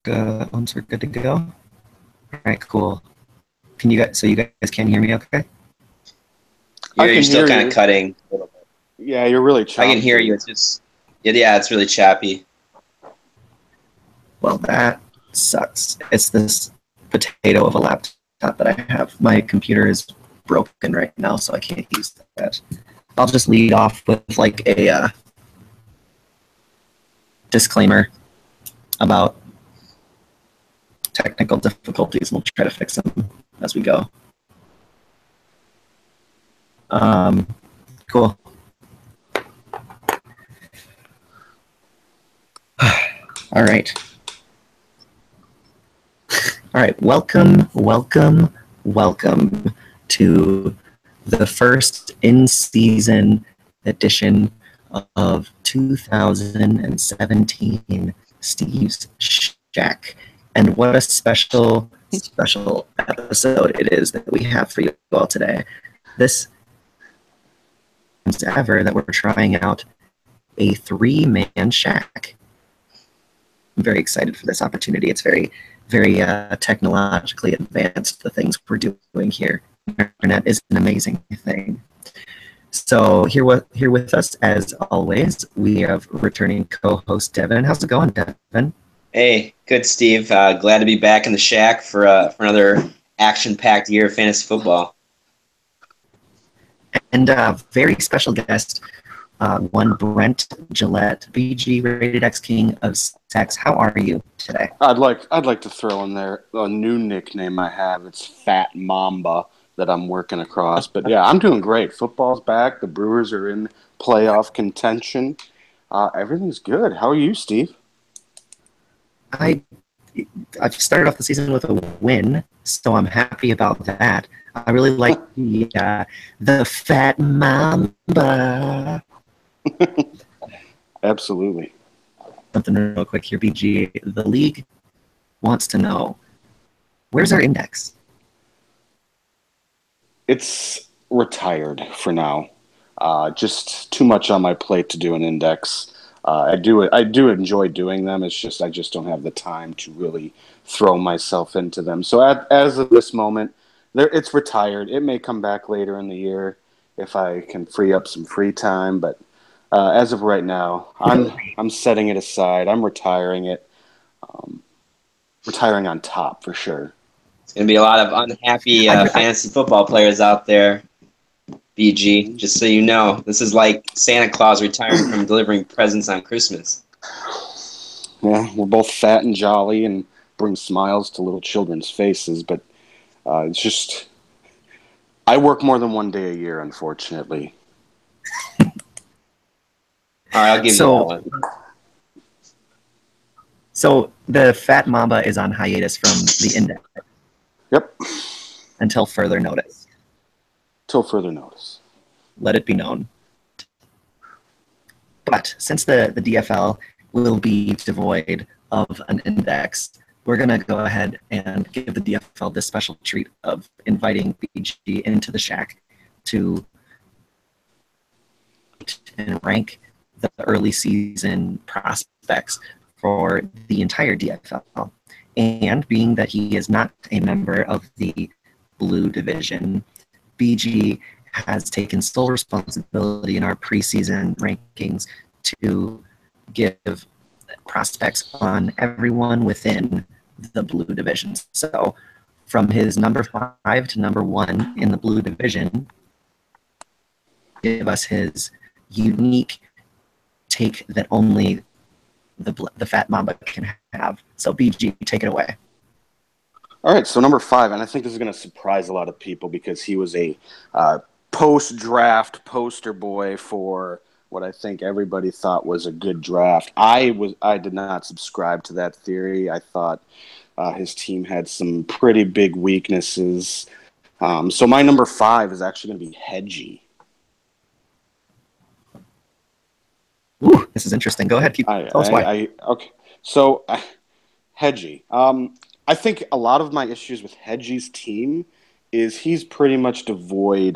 once we're good to go. All right, cool. Can you guys? So you guys can hear me? Okay. I You're can still hear kind of you. cutting a little bit. Yeah, you're really I can hear choppy. you. It's just yeah, it's really choppy. Well, that sucks. It's this potato of a laptop that I have. My computer is broken right now, so I can't use that. I'll just lead off with like a disclaimer about technical difficulties, and we'll try to fix them as we go. Cool. All right. All right. Welcome to the first in-season edition of 2017 Steve's Shack. And what a special episode it is that we have for you all today. This is ever that we're trying out a 3-man shack. I'm very excited for this opportunity. It's very technologically advanced, the things we're doing here. The internet is an amazing thing. So here with us, as always, we have returning co-host Devin. How's it going, Devin? Hey, good, Steve. Glad to be back in the shack for another action-packed year of fantasy football. And very special guest, one Brent Gillette, BG Rated X King of Sex. How are you today? I'd like to throw in there a new nickname I have. It's Fat Mamba that I'm working across. But yeah, I'm doing great. Football's back. The Brewers are in playoff contention. Everything's good. How are you, Steve? I've started off the season with a win, so I'm happy about that. I really like the Fat Mamba. Absolutely. Something real quick here, BG. The league wants to know, where's our index? It's retired for now. Just too much on my plate to do an index. I do enjoy doing them. It's just I just don't have the time to really throw myself into them. So as of this moment, it's retired. It may come back later in the year if I can free up some free time. But as of right now, I'm setting it aside. I'm retiring it. Retiring on top for sure. It's going to be a lot of unhappy fantasy football players out there, BG. Just so you know, this is like Santa Claus retiring from delivering presents on Christmas. Yeah, we're both fat and jolly and bring smiles to little children's faces, but it's just I work more than one day a year, unfortunately. All right, I'll give you that one. So the Fat Mamba is on hiatus from the index. Yep. Until further notice. Till further notice. Let it be known. But since the DFL will be devoid of an index, we're going to go ahead and give the DFL this special treat of inviting BG into the shack to rank the early season prospects for the entire DFL. And being that he is not a member of the Blue Division, BG has taken sole responsibility in our preseason rankings to give prospects on everyone within the Blue Division. So from his number 5 to number 1 in the Blue Division, give us his unique take that only the Fat Mamba can have. So BG, take it away. All right, so number 5, and I think this is going to surprise a lot of people because he was a post-draft poster boy for what I think everybody thought was a good draft. I did not subscribe to that theory. I thought his team had some pretty big weaknesses. So my number 5 is actually going to be Hedgie. Ooh, this is interesting. Go ahead. Tell us why. Okay. So, Hedgie. I think a lot of my issues with Hedgie's team is he's pretty much he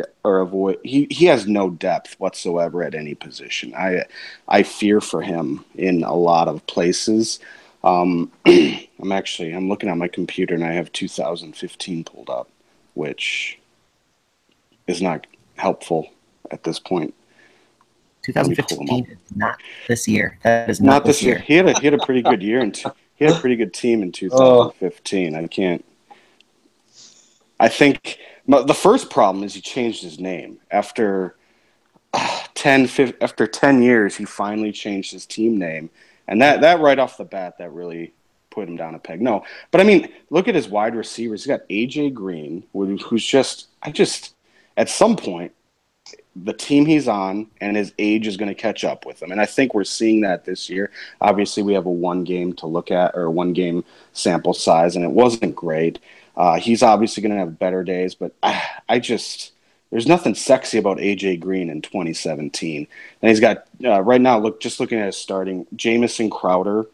has no depth whatsoever at any position. I fear for him in a lot of places. I I'm looking at my computer and I have 2015 pulled up, which is not helpful at this point. Let me pull them 2015 up. is not this year. That is Not not this this year. year. He had a pretty good year, and he had a pretty good team in Oh, 2015. I think the first problem is he changed his name after 10 years. He finally changed his team name, and that right off the bat, that really put him down a peg. No, but I mean, look at his wide receivers. He's got AJ Green, who's just at some point, the team he's on and his age is going to catch up with him. And I think we're seeing that this year. Obviously, we have a one game to look at, or one game sample size, and it wasn't great. He's obviously going to have better days, but there's nothing sexy about AJ Green in 2017. And he's got right now. Looking at his starting, Jamison Crowder.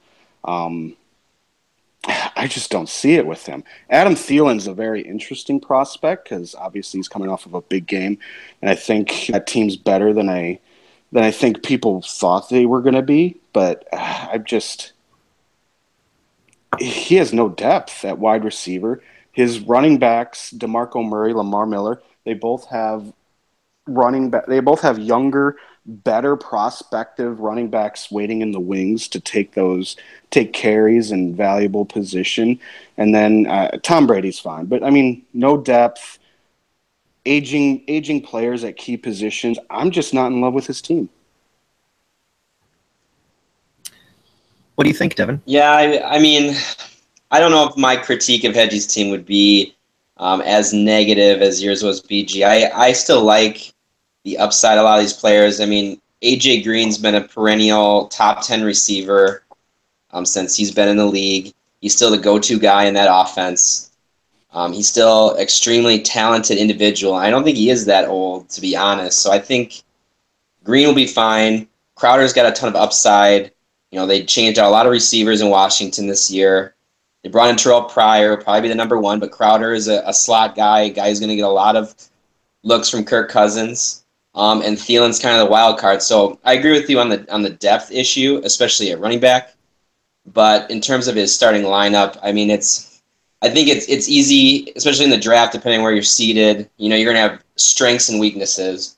I just don't see it with him. Adam Thielen's a very interesting prospect because obviously he's coming off of a big game, and I think that team's better than I think people thought they were going to be. But he has no depth at wide receiver. His running backs, DeMarco Murray, Lamar Miller, they both have They both have younger, better prospective running backs waiting in the wings to take carries and valuable position. And then Tom Brady's fine, but I mean, no depth, aging players at key positions. I'm just not in love with his team. What do you think, Devin? yeah. I mean, I don't know if my critique of Hedgie's team would be as negative as yours was, BG. I still like the upside of a lot of these players. I mean, AJ Green's been a perennial top 10 receiver since he's been in the league. He's still the go-to guy in that offense. He's still extremely talented individual. I don't think he is that old, to be honest. So I think Green will be fine. Crowder's got a ton of upside. You know, they changed out a lot of receivers in Washington this year. They brought in Terrell Pryor, probably be the number one, but Crowder is a slot guy, a guy who's going to get a lot of looks from Kirk Cousins. And Thielen's kind of the wild card. So I agree with you on the depth issue, especially at running back. But in terms of his starting lineup, I mean, I think it's easy, especially in the draft, depending where you're seated. You know, you're going to have strengths and weaknesses.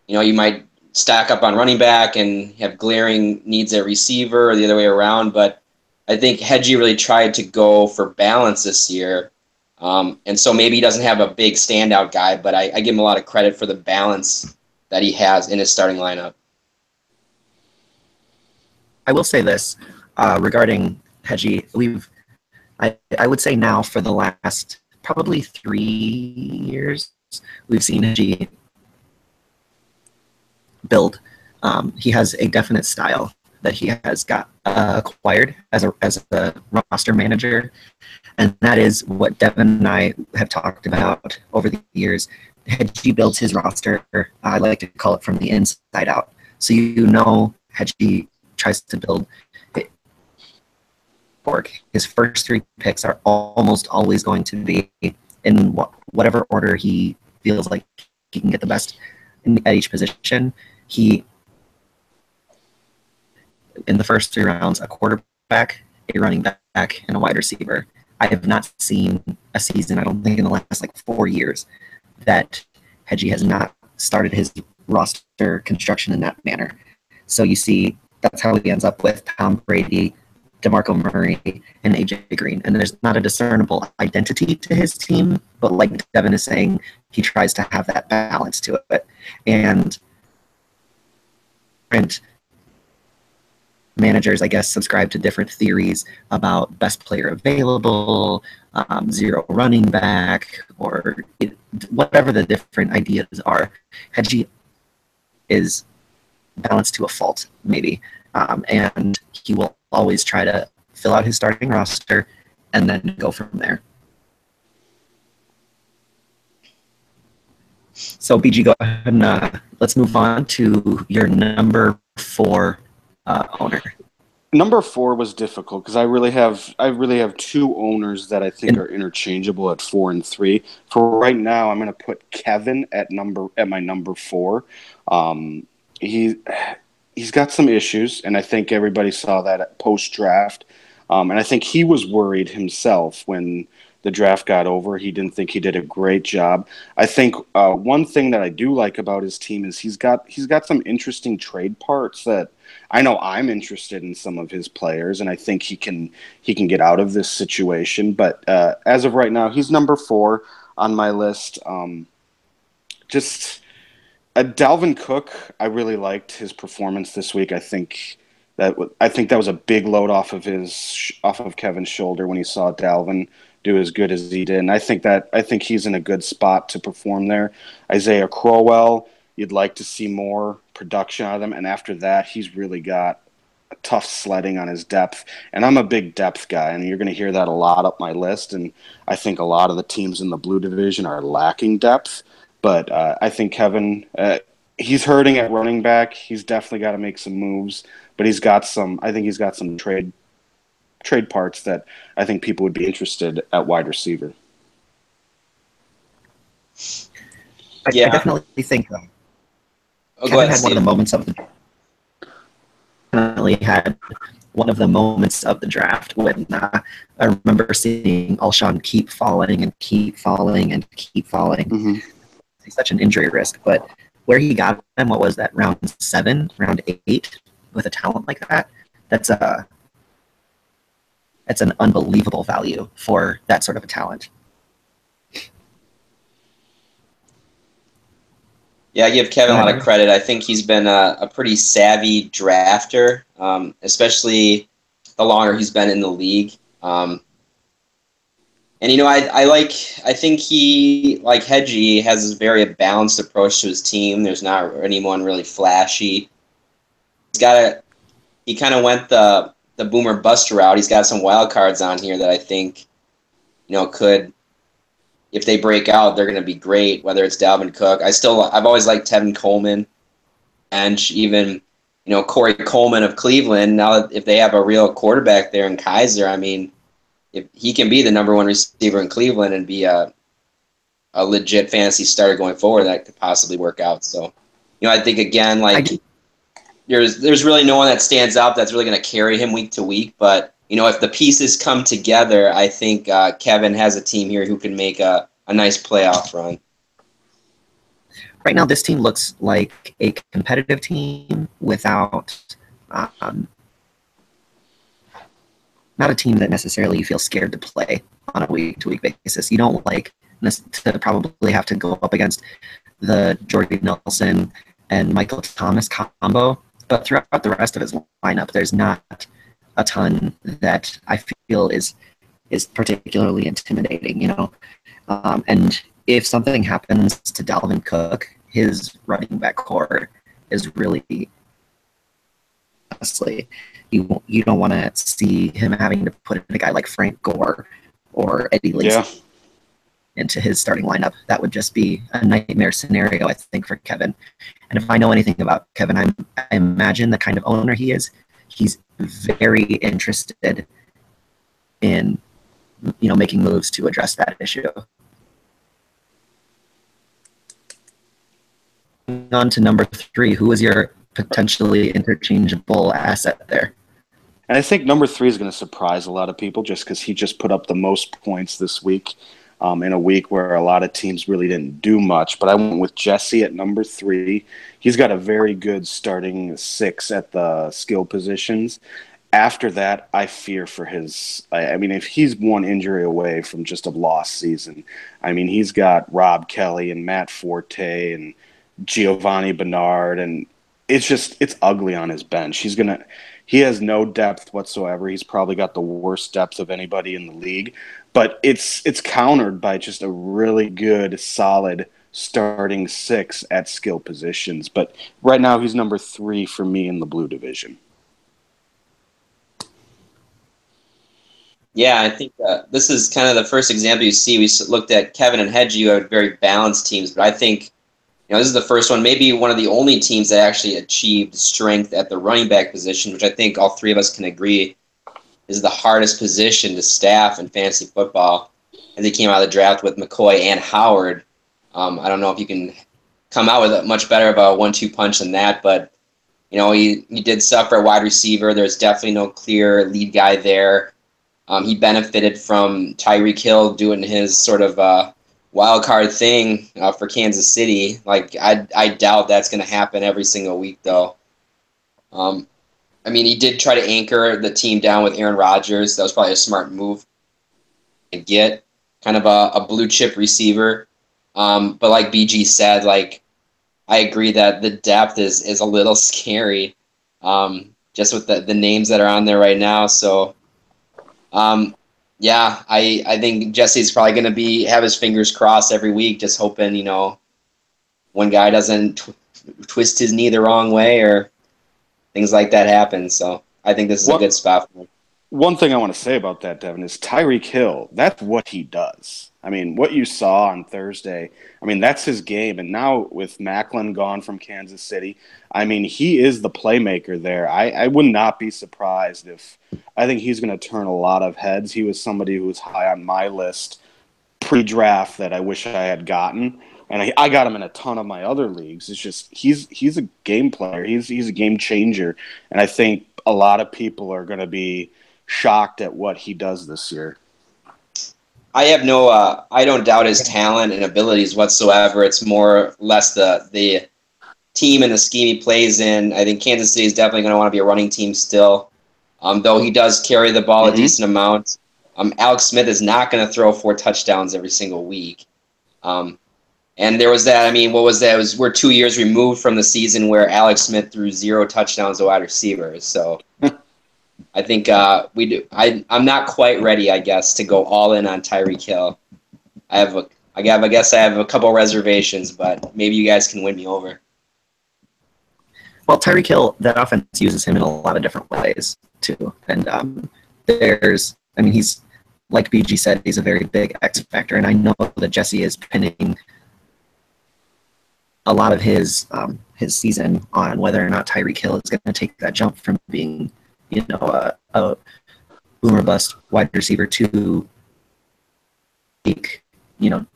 You know, you might stack up on running back and have glaring needs at receiver or the other way around. But I think Hedgie really tried to go for balance this year. And so maybe he doesn't have a big standout guy, but I give him a lot of credit for the balance that he has in his starting lineup. I will say this regarding Hedgie. I would say now for the last probably 3 years, we've seen Hedgie build. He has a definite style that he has got acquired as a roster manager, and that is what Devin and I have talked about over the years. Hedgie builds his roster. I like to call it from the inside out. So Hedgie tries to build it. His first 3 picks are almost always going to be in whatever order he feels like he can get the best at each position. In the first 3 rounds, a quarterback, a running back, and a wide receiver. I have not seen a season, I don't think in the last 4 years, that Hedgie has not started his roster construction in that manner. So you see, that's how he ends up with Tom Brady, DeMarco Murray, and AJ Green. And there's not a discernible identity to his team, but like Devin is saying, he tries to have that balance to it. And managers, I guess, subscribe to different theories about best player available, zero running back, or whatever the different ideas are. Hedgie is balanced to a fault, maybe, and he will always try to fill out his starting roster and then go from there. So, BG, go ahead and let's move on to your number 4 owner. Number 4 was difficult because I really have 2 owners that I think are interchangeable at 4 and 3. For right now, I'm going to put Kevin at my number 4. He's got some issues, and I think everybody saw that at post draft. And I think he was worried himself when the draft got over. He didn't think he did a great job. I think one thing that I do like about his team is he's got some interesting trade parts that I know I'm interested in some of his players, and I think he can get out of this situation. But as of right now, he's number 4 on my list. Just Dalvin Cook, I really liked his performance this week. I think that was a big load off of Kevin's shoulder when he saw Dalvin do as good as he did, and I think he's in a good spot to perform there. Isaiah Crowell, you'd like to see more production out of him, and after that, he's really got a tough sledding on his depth. And I'm a big depth guy, and you're going to hear that a lot up my list. And I think a lot of the teams in the blue division are lacking depth. But I think Kevin, he's hurting at running back. He's definitely got to make some moves. But I think he's got some trade parts that I think people would be interested at wide receiver. I definitely think Kevin had one of the moments of the draft when I remember seeing Alshon keep falling and keep falling and keep falling. Mm-hmm. He's such an injury risk, but where he got him, what was that, round 7, round 8, with a talent like that? That's an unbelievable value for that sort of a talent. Yeah, I give Kevin a lot of credit. I think he's been a pretty savvy drafter, especially the longer he's been in the league. And, I think he, like Hedgie, has a very balanced approach to his team. There's not anyone really flashy. He kind of went the boomer bust route. He's got some wild cards on here that I think, could, if they break out, they're going to be great, whether it's Dalvin Cook. I've always liked Tevin Coleman and even, Corey Coleman of Cleveland. Now, if they have a real quarterback there in Kaiser, I mean, if he can be the number 1 receiver in Cleveland and be a legit fantasy starter going forward, that could possibly work out. So, I think, again, there's really no one that stands out that's really going to carry him week to week. But, if the pieces come together, I think Kevin has a team here who can make a nice playoff run. Right now, this team looks like a competitive team without not a team that necessarily you feel scared to play on a week-to-week basis. You don't like to probably have to go up against the Jordy Nelson and Michael Thomas combo, but throughout the rest of his lineup, there's not a ton that I feel is particularly intimidating, and if something happens to Dalvin Cook, his running back core is really, honestly, you don't want to see him having to put in a guy like Frank Gore or Eddie Lacy into his starting lineup. That would just be a nightmare scenario, I think, for Kevin. And if I know anything about Kevin, I imagine the kind of owner he is. He's very interested in, making moves to address that issue. On to number 3, who is your potentially interchangeable asset there? And I think number 3 is going to surprise a lot of people just because he just put up the most points this week in a week where a lot of teams really didn't do much. But I went with Jesse at number 3. He's got a very good starting 6 at the skill positions. After that, I fear for his – I mean, if he's one injury away from just a lost season, I mean, he's got Rob Kelly and Matt Forte and Giovanni Bernard, and it's ugly on his bench. He has no depth whatsoever. He's probably got the worst depth of anybody in the league, but it's countered by just a really good, solid starting 6 at skill positions. But right now, he's number 3 for me in the blue division. Yeah, I think this is kind of the first example you see. We looked at Kevin and Hedgie, who had very balanced teams, but I think this is the first one, maybe one of the only teams that actually achieved strength at the running back position, which I think all 3 of us can agree is the hardest position to staff in fantasy football. And they came out of the draft with McCoy and Howard. I don't know if you can come out with a much better of a 1-2 punch than that, but he did suffer at wide receiver. There's definitely no clear lead guy there. He benefited from Tyreek Hill doing his sort of wild card thing for Kansas City. Like I doubt that's going to happen every single week, though. I mean, he did try to anchor the team down with Aaron Rodgers. That was probably a smart move to get kind of a blue chip receiver. But like BG said, like I agree that the depth is a little scary, just with the names that are on there right now. So, yeah, I think Jesse's probably going to have his fingers crossed every week, just hoping, one guy doesn't twist his knee the wrong way or things like that happen. So I think this is a good spot for him. One thing I want to say about that, Devin, is Tyreek Hill, that's what he does. I mean, what you saw on Thursday, I mean, that's his game. And now with Macklin gone from Kansas City, I mean, he is the playmaker there. I would not be surprised if I think he's going to turn a lot of heads. He was somebody who was high on my list pre-draft that I wish I had gotten. And I got him in a ton of my other leagues. It's just he's a game player. He's a game changer. And I think a lot of people are going to be shocked at what he does this year. I don't doubt his talent and abilities whatsoever. It's more or less the team and the scheme he plays in. I think Kansas City is definitely going to want to be a running team still, though he does carry the ball a decent amount. Alex Smith is not going to throw 4 touchdowns every single week. And there was that. I mean, what was that? We're 2 years removed from the season where Alex Smith threw 0 touchdowns to wide receivers. So I think we do. I'm not quite ready, I guess, to go all in on Tyreek Hill. I guess I have a couple reservations, but maybe you guys can win me over. Well, Tyreek Hill, that offense uses him in a lot of different ways too, and he's like BG said, he's a very big X factor, and I know that Jesse is pinning a lot of his season on whether or not Tyreek Hill is going to take that jump from being, a boomer bust wide receiver to 12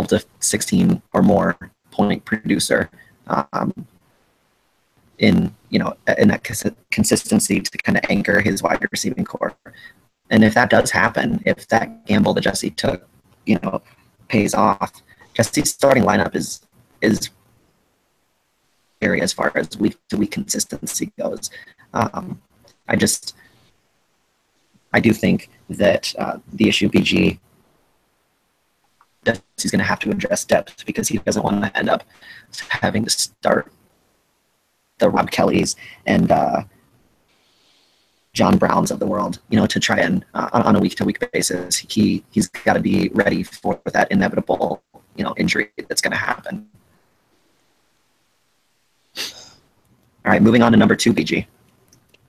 to 16 or more point producer in that consistency to kind of anchor his wide receiving core. And if that does happen, if that gamble that Jesse took, pays off, Jesse's starting lineup is scary as far as week to week consistency goes. I do think that the issue BG he's going to have to address depth because he doesn't want to end up having to start the Rob Kellys and John Browns of the world, to try and on a week-to-week basis, he's got to be ready for that inevitable, injury that's going to happen. All right, moving on to number 2, BG.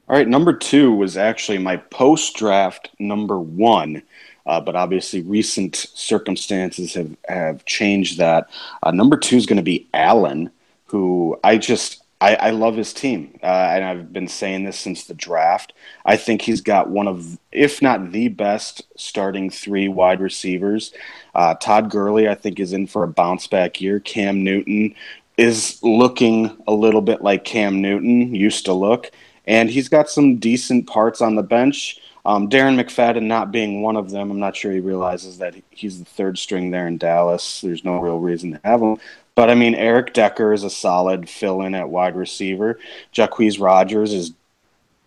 All right, number 2 was actually my post-draft number 1, but obviously recent circumstances have changed that. Number 2 is going to be Allen, who I love his team, and I've been saying this since the draft. I think he's got one of, if not the best, starting 3 wide receivers. Todd Gurley, I think, is in for a bounce-back year. Cam Newton is looking a little bit like Cam Newton used to look, and he's got some decent parts on the bench. Darren McFadden not being one of them. I'm not sure he realizes that he's the 3rd string there in Dallas. There's no real reason to have him. But, I mean, Eric Decker is a solid fill-in at wide receiver. Jacquizz Rodgers is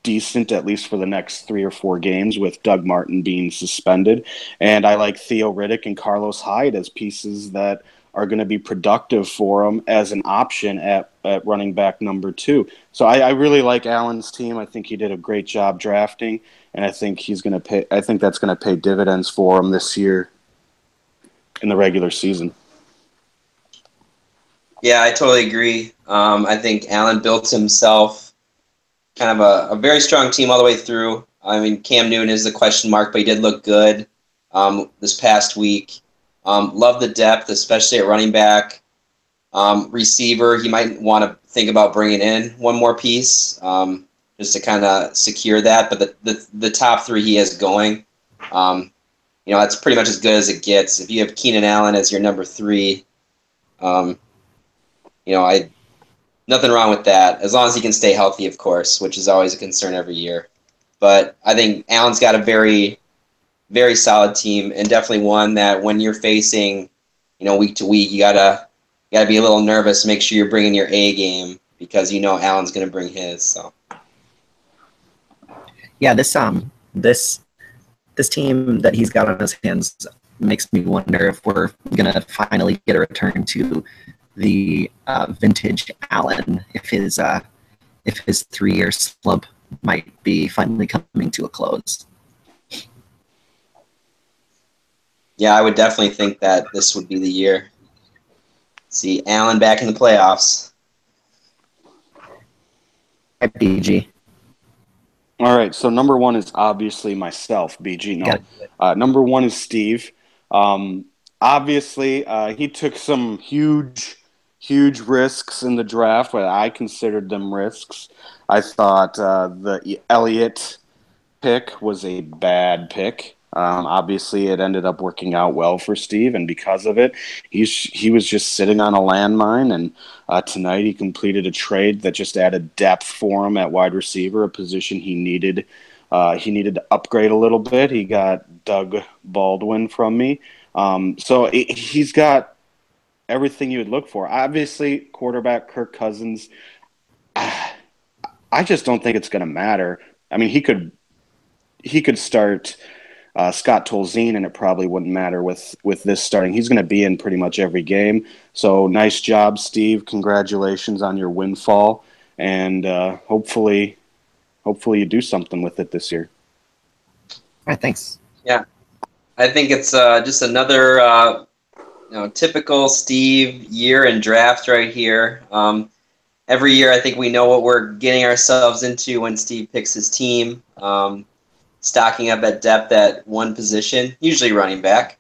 decent, at least for the next 3 or 4 games, with Doug Martin being suspended. And I like Theo Riddick and Carlos Hyde as pieces that are going to be productive for him as an option at running back number 2. So I really like Allen's team. I think he did a great job drafting, and I think he's going to pay. I think that's going to pay dividends for him this year in the regular season. Yeah, I totally agree. I think Allen built himself kind of a very strong team all the way through. I mean, Cam Newton is the question mark, but he did look good this past week. Love the depth, especially at running back. Receiver, he might want to think about bringing in one more piece just to kind of secure that. But the top 3 he has going, that's pretty much as good as it gets. If you have Keenan Allen as your number 3, nothing wrong with that, as long as he can stay healthy, of course, which is always a concern every year. But I think Allen's got a very, very solid team, and definitely one that when you're facing, week to week, you gotta be a little nervous. Make sure you're bringing your A game because Allen's gonna bring his. So yeah, this team that he's got on his hands makes me wonder if we're gonna finally get a return to the vintage Allen, if his 3-year slump might be finally coming to a close. Yeah, I would definitely think that this would be the year. See Allen back in the playoffs. At BG. All right, so number one is obviously myself, BG. No, number one is Steve. Obviously, he took some huge risks in the draft, but I considered them risks. I thought the Elliott pick was a bad pick. Obviously, it ended up working out well for Steve, and because of it, he was just sitting on a landmine. And tonight, he completed a trade that just added depth for him at wide receiver, a position he needed. He needed to upgrade a little bit. He got Doug Baldwin from me, so he's got everything you would look for. Obviously, quarterback Kirk Cousins. I just don't think it's going to matter. I mean, he could start Scott Tolzien, and it probably wouldn't matter with this starting. He's going to be in pretty much every game. So nice job, Steve. Congratulations on your windfall, and hopefully you do something with it this year. All right, thanks. Yeah, I think it's just another typical Steve year and draft right here. Every year, I think we know what we're getting ourselves into when Steve picks his team. Stocking up at depth at one position, usually running back.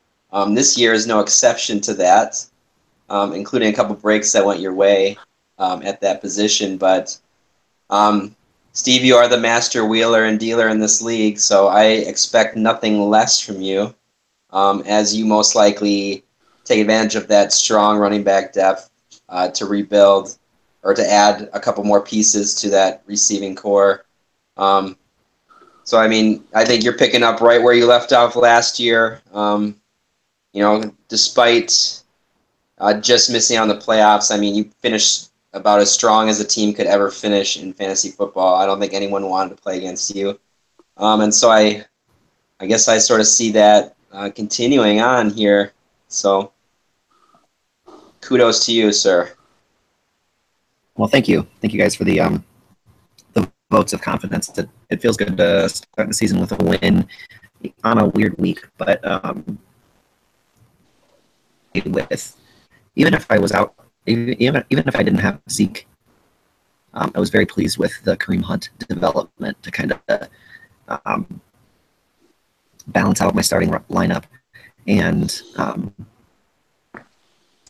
This year is no exception to that, including a couple breaks that went your way at that position. But Steve, you are the master wheeler and dealer in this league, so I expect nothing less from you, as you most likely take advantage of that strong running back depth to rebuild or to add a couple more pieces to that receiving core. So, I mean, I think you're picking up right where you left off last year. Despite just missing on the playoffs, I mean, you finished about as strong as a team could ever finish in fantasy football. I don't think anyone wanted to play against you. And so I guess I sort of see that continuing on here. So kudos to you, sir. Well, thank you. Thank you guys for the votes of confidence. It feels good to start the season with a win on a weird week, but with even if I was out, even if I didn't have Zeke, I was very pleased with the Kareem Hunt development to kind of balance out my starting lineup and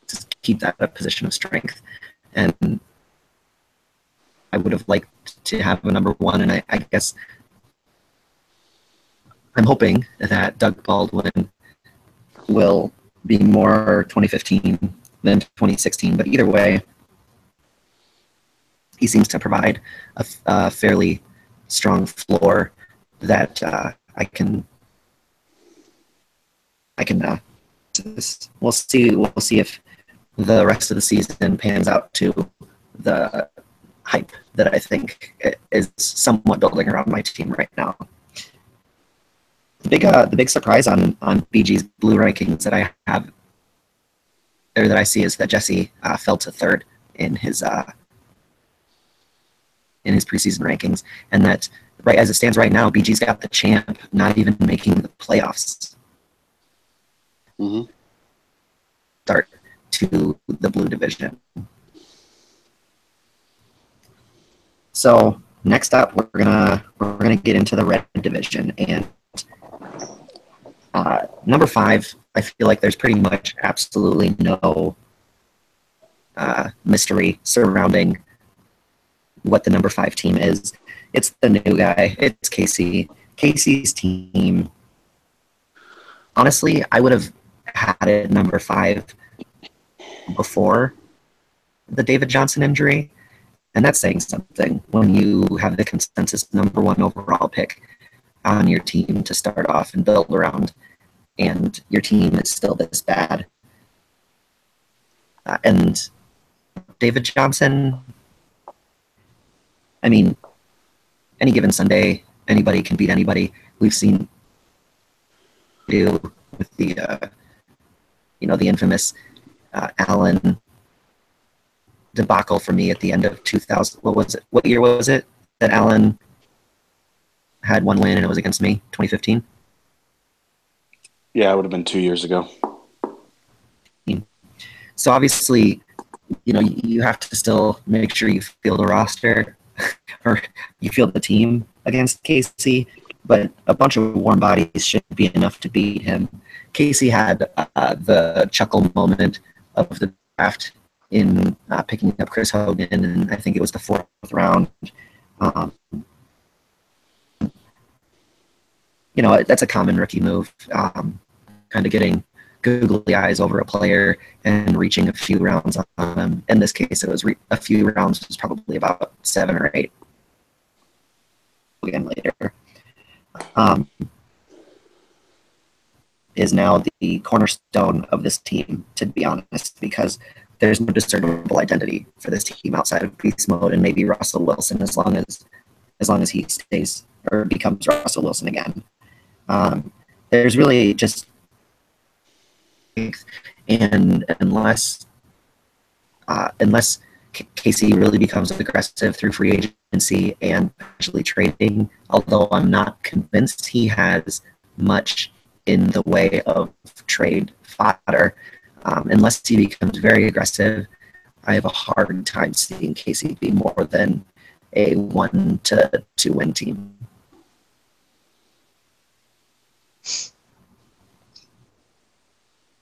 just keep that a position of strength. And I would have liked to have a number one, and I guess I'm hoping that Doug Baldwin will be more 2015 than 2016. But either way, he seems to provide a fairly strong floor that I can. We'll see if the rest of the season pans out to the hype that I think is somewhat building around my team right now. The big surprise on BG's blue rankings that I have, or that I see, is that Jesse fell to third in his preseason rankings, and that right as it stands right now, BG's got the champ not even making the playoffs. Mm-hmm. Start to the blue division. So next up, we're gonna get into the red division, and number 5. I feel like there's pretty much absolutely no mystery surrounding what the number 5 team is. It's the new guy. It's Casey. Casey's team. Honestly, I would have had it number 5 before the David Johnson injury. And that's saying something when you have the consensus number 1 overall pick on your team to start off and build around, and your team is still this bad. And David Johnson, I mean, any given Sunday, anybody can beat anybody. We've seen do with the the infamous Allen debacle for me at the end of 2000. What was it? What year was it that Allen had one win and it was against me? 2015. Yeah, it would have been 2 years ago. So obviously, you have to still make sure you field a roster or you field the team against Casey, but a bunch of warm bodies should be enough to beat him. Casey had the chuckle moment of the draft in picking up Chris Hogan, and I think it was the 4th round. That's a common rookie move, kind of getting googly eyes over a player and reaching a few rounds on him. In this case, it was a few rounds. It was probably about 7 or 8. Again later. Is now the cornerstone of this team, to be honest, because there's no discernible identity for this team outside of beast mode and maybe Russell Wilson, as long as he stays or becomes Russell Wilson again. There's really just, and unless Casey really becomes aggressive through free agency and actually trading, although I'm not convinced he has much in the way of trade fodder. Unless he becomes very aggressive, I have a hard time seeing Casey be more than a 1 to 2 win team.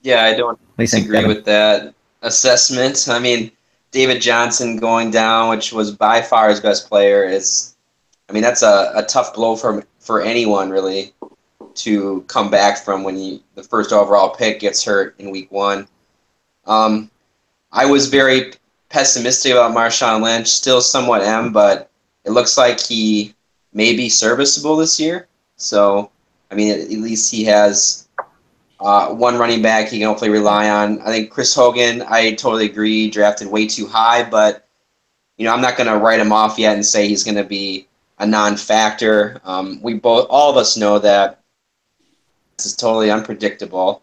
Yeah, I don't disagree with that assessment. I mean, David Johnson going down, which was by far his best player, that's a tough blow for anyone, really, to come back from when the first overall pick gets hurt in week 1. I was very pessimistic about Marshawn Lynch, still somewhat am, but it looks like he may be serviceable this year. So, at least he has one running back he can hopefully rely on. I think Chris Hogan, I totally agree, drafted way too high, but I'm not going to write him off yet and say he's going to be a non-factor. All of us know that this is totally unpredictable,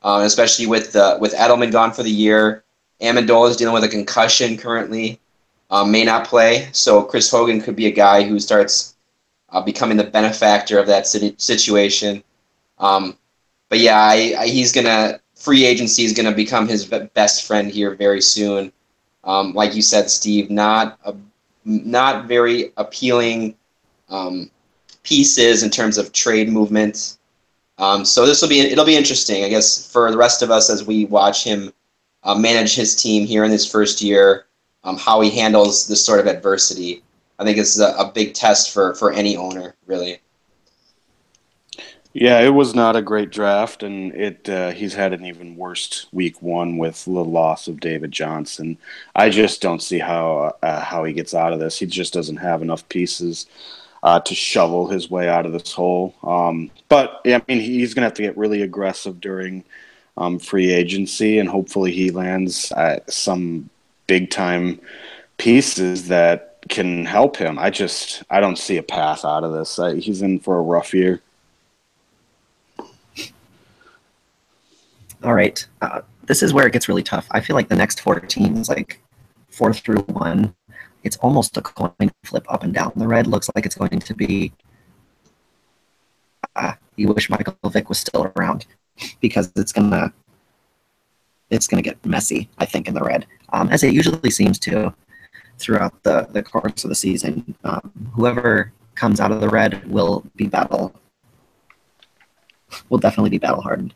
especially with Edelman gone for the year. Amendola is dealing with a concussion currently, may not play. So Chris Hogan could be a guy who starts becoming the benefactor of that situation. But yeah, free agency is gonna become his best friend here very soon. Like you said, Steve, not very appealing pieces in terms of trade movement. So it'll be interesting, I guess, for the rest of us as we watch him manage his team here in his first year, how he handles this sort of adversity. I think it's a big test for any owner, really. Yeah, it was not a great draft, and he's had an even worse week 1 with the loss of David Johnson. I just don't see how he gets out of this. He just doesn't have enough pieces to shovel his way out of this hole. But yeah, he's going to have to get really aggressive during free agency, and hopefully he lands some big time pieces that can help him. I don't see a path out of this. He's in for a rough year. All right. This is where it gets really tough. I feel like the next 4 teams, like 4 through 1, it's almost a coin flip up and down. The red looks like it's going to be you wish Michael Vick was still around, because it's gonna get messy, I think, in the red, as it usually seems to throughout the course of the season. Whoever comes out of the red will definitely be battle hardened.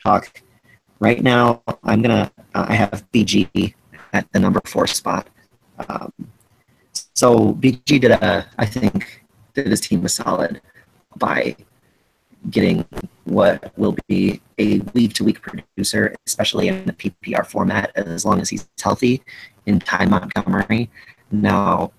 Talk right now. I have BG at the number 4 spot. So BG did his team a solid by getting what will be a week-to-week producer, especially in the PPR format, as long as he's healthy, in Ty Montgomery. Now,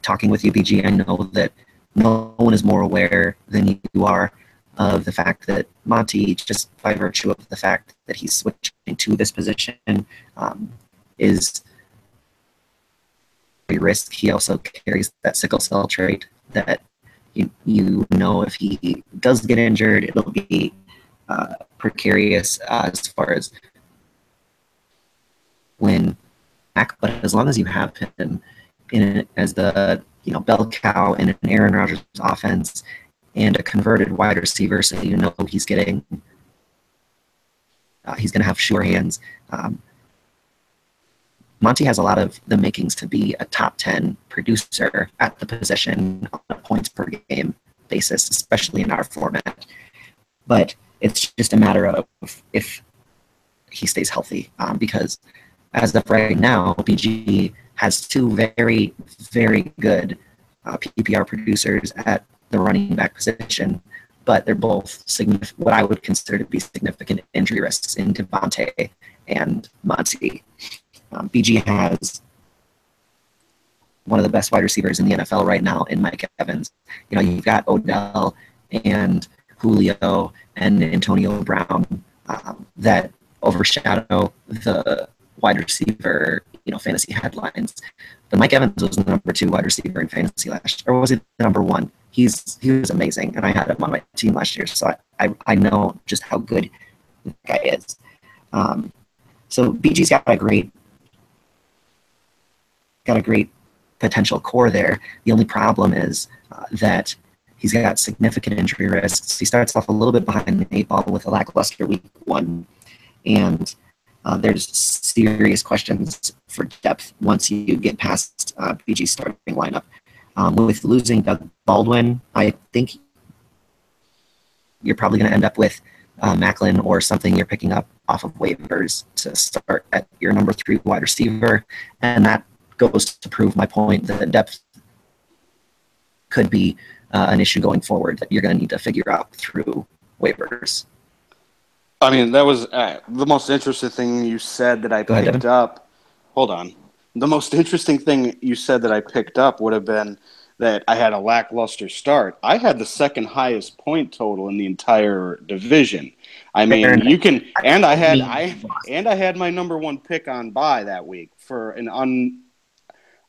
talking with you, BG, I know that no one is more aware than you are of the fact that Monty, just by virtue of the fact that he's switching to this position, is a risk. He also carries that sickle cell trait that you know if he does get injured, it'll be precarious as far as when back. But as long as you have him in as the bell cow in an Aaron Rodgers offense and a converted wide receiver, so you know he's getting he's going to have sure hands. Monty has a lot of the makings to be a top 10 producer at the position on a points per game basis, especially in our format. But it's just a matter of if he stays healthy, because as of right now, BG has two very, very good PPR producers at the running back position, but they're both what I would consider to be significant injury risks in Devontae and Monty. BG has one of the best wide receivers in the NFL right now in Mike Evans. You've got Odell and Julio and Antonio Brown that overshadow the wide receiver, fantasy headlines. But Mike Evans was the number 2 wide receiver in fantasy last year, or was he the number 1? He was amazing, and I had him on my team last year, so I know just how good that guy is. So BG's got a great potential core there. The only problem is that he's got significant injury risks. He starts off a little bit behind the 8 ball with a lackluster week 1, and there's serious questions for depth once you get past BG's starting lineup. With losing Doug Baldwin, I think you're probably going to end up with Macklin or something you're picking up off of waivers to start at your number 3 wide receiver, and that goes to prove my point that depth could be an issue going forward that you're going to need to figure out through waivers. I mean, that was the most interesting thing you said that I picked up. Hold on. The most interesting thing you said that I picked up would have been that I had a lackluster start. I had the second highest point total in the entire division. I mean, you can, and I had my number 1 pick on bye that week for an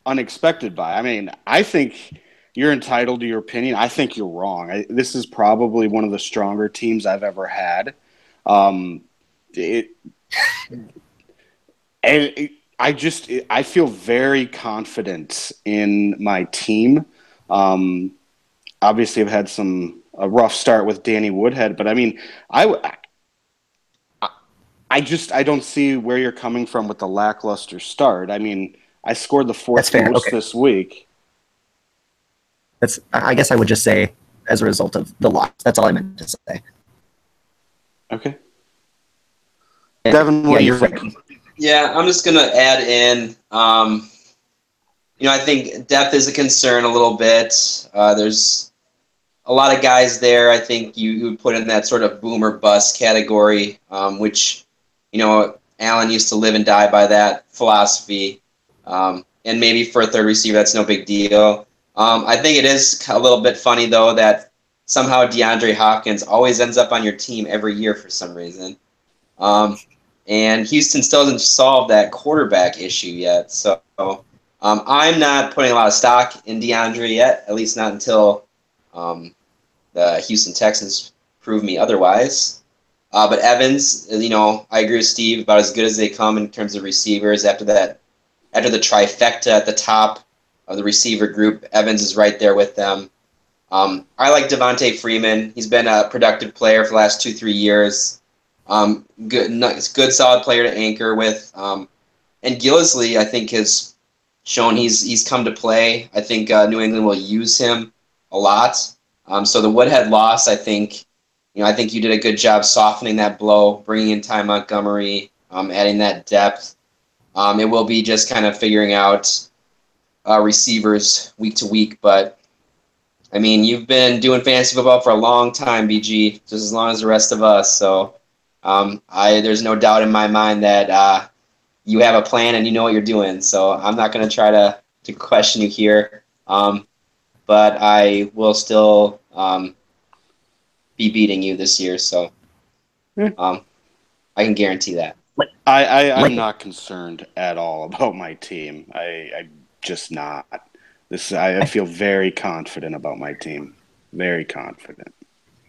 unexpected bye. I mean, I think you're entitled to your opinion. I think you're wrong. This is probably one of the stronger teams I've ever had. I feel very confident in my team. Obviously, I've had a rough start with Danny Woodhead, but I mean, I don't see where you're coming from with the lackluster start. I mean, I scored the 4th most this week. I guess I would just say as a result of the loss. That's all I meant to say. Okay. Devin, what do you think? Right. Yeah, I'm just going to add in, I think depth is a concern a little bit. There's a lot of guys there I think you would put in that sort of boom or bust category, which, Allen used to live and die by that philosophy. And maybe for a third receiver, that's no big deal. I think it is a little bit funny, though, that somehow DeAndre Hopkins always ends up on your team every year for some reason. And Houston still hasn't solved that quarterback issue yet. So I'm not putting a lot of stock in DeAndre yet, at least not until the Houston Texans prove me otherwise. But Evans, I agree with Steve, about as good as they come in terms of receivers. After the trifecta at the top of the receiver group, Evans is right there with them. I like Devontae Freeman. He's been a productive player for the last 2-3 years. Good solid player to anchor with. And Gillislee, I think, has shown he's come to play. I think New England will use him a lot. So the Woodhead loss, I think you did a good job softening that blow, bringing in Ty Montgomery, adding that depth. It will be just kind of figuring out receivers week to week. But, I mean, you've been doing fantasy football for a long time, BG, just as long as the rest of us. So there's no doubt in my mind that you have a plan and you know what you're doing. So I'm not going to try to question you here. But I will still be beating you this year, so I can guarantee that. I'm not concerned at all about my team. I just not. I feel very confident about my team. Very confident.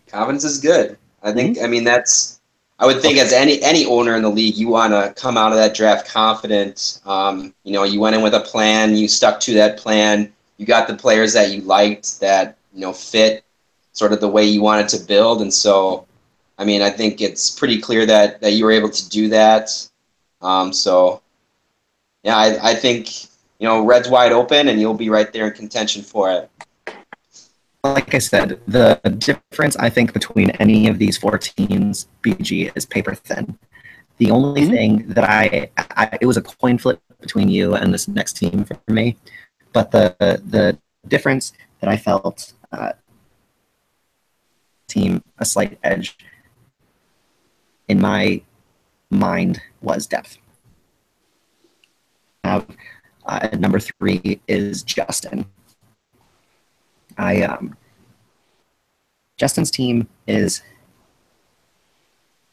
Confidence is good. I think. Mm-hmm. I mean, I would think as any owner in the league, you want to come out of that draft confident. You went in with a plan. You stuck to that plan. You got the players that you liked that fit sort of the way you wanted to build, and so. I mean, I think it's pretty clear that you were able to do that. So, yeah, I think, Red's wide open, and you'll be right there in contention for it. Like I said, the difference, I think, between any of these four teams, BG, is paper thin. The only thing that it was a coin flip between you and this next team for me, but the difference that I felt team a slight edge in my mind was depth. Number 3 is Justin. Justin's team is,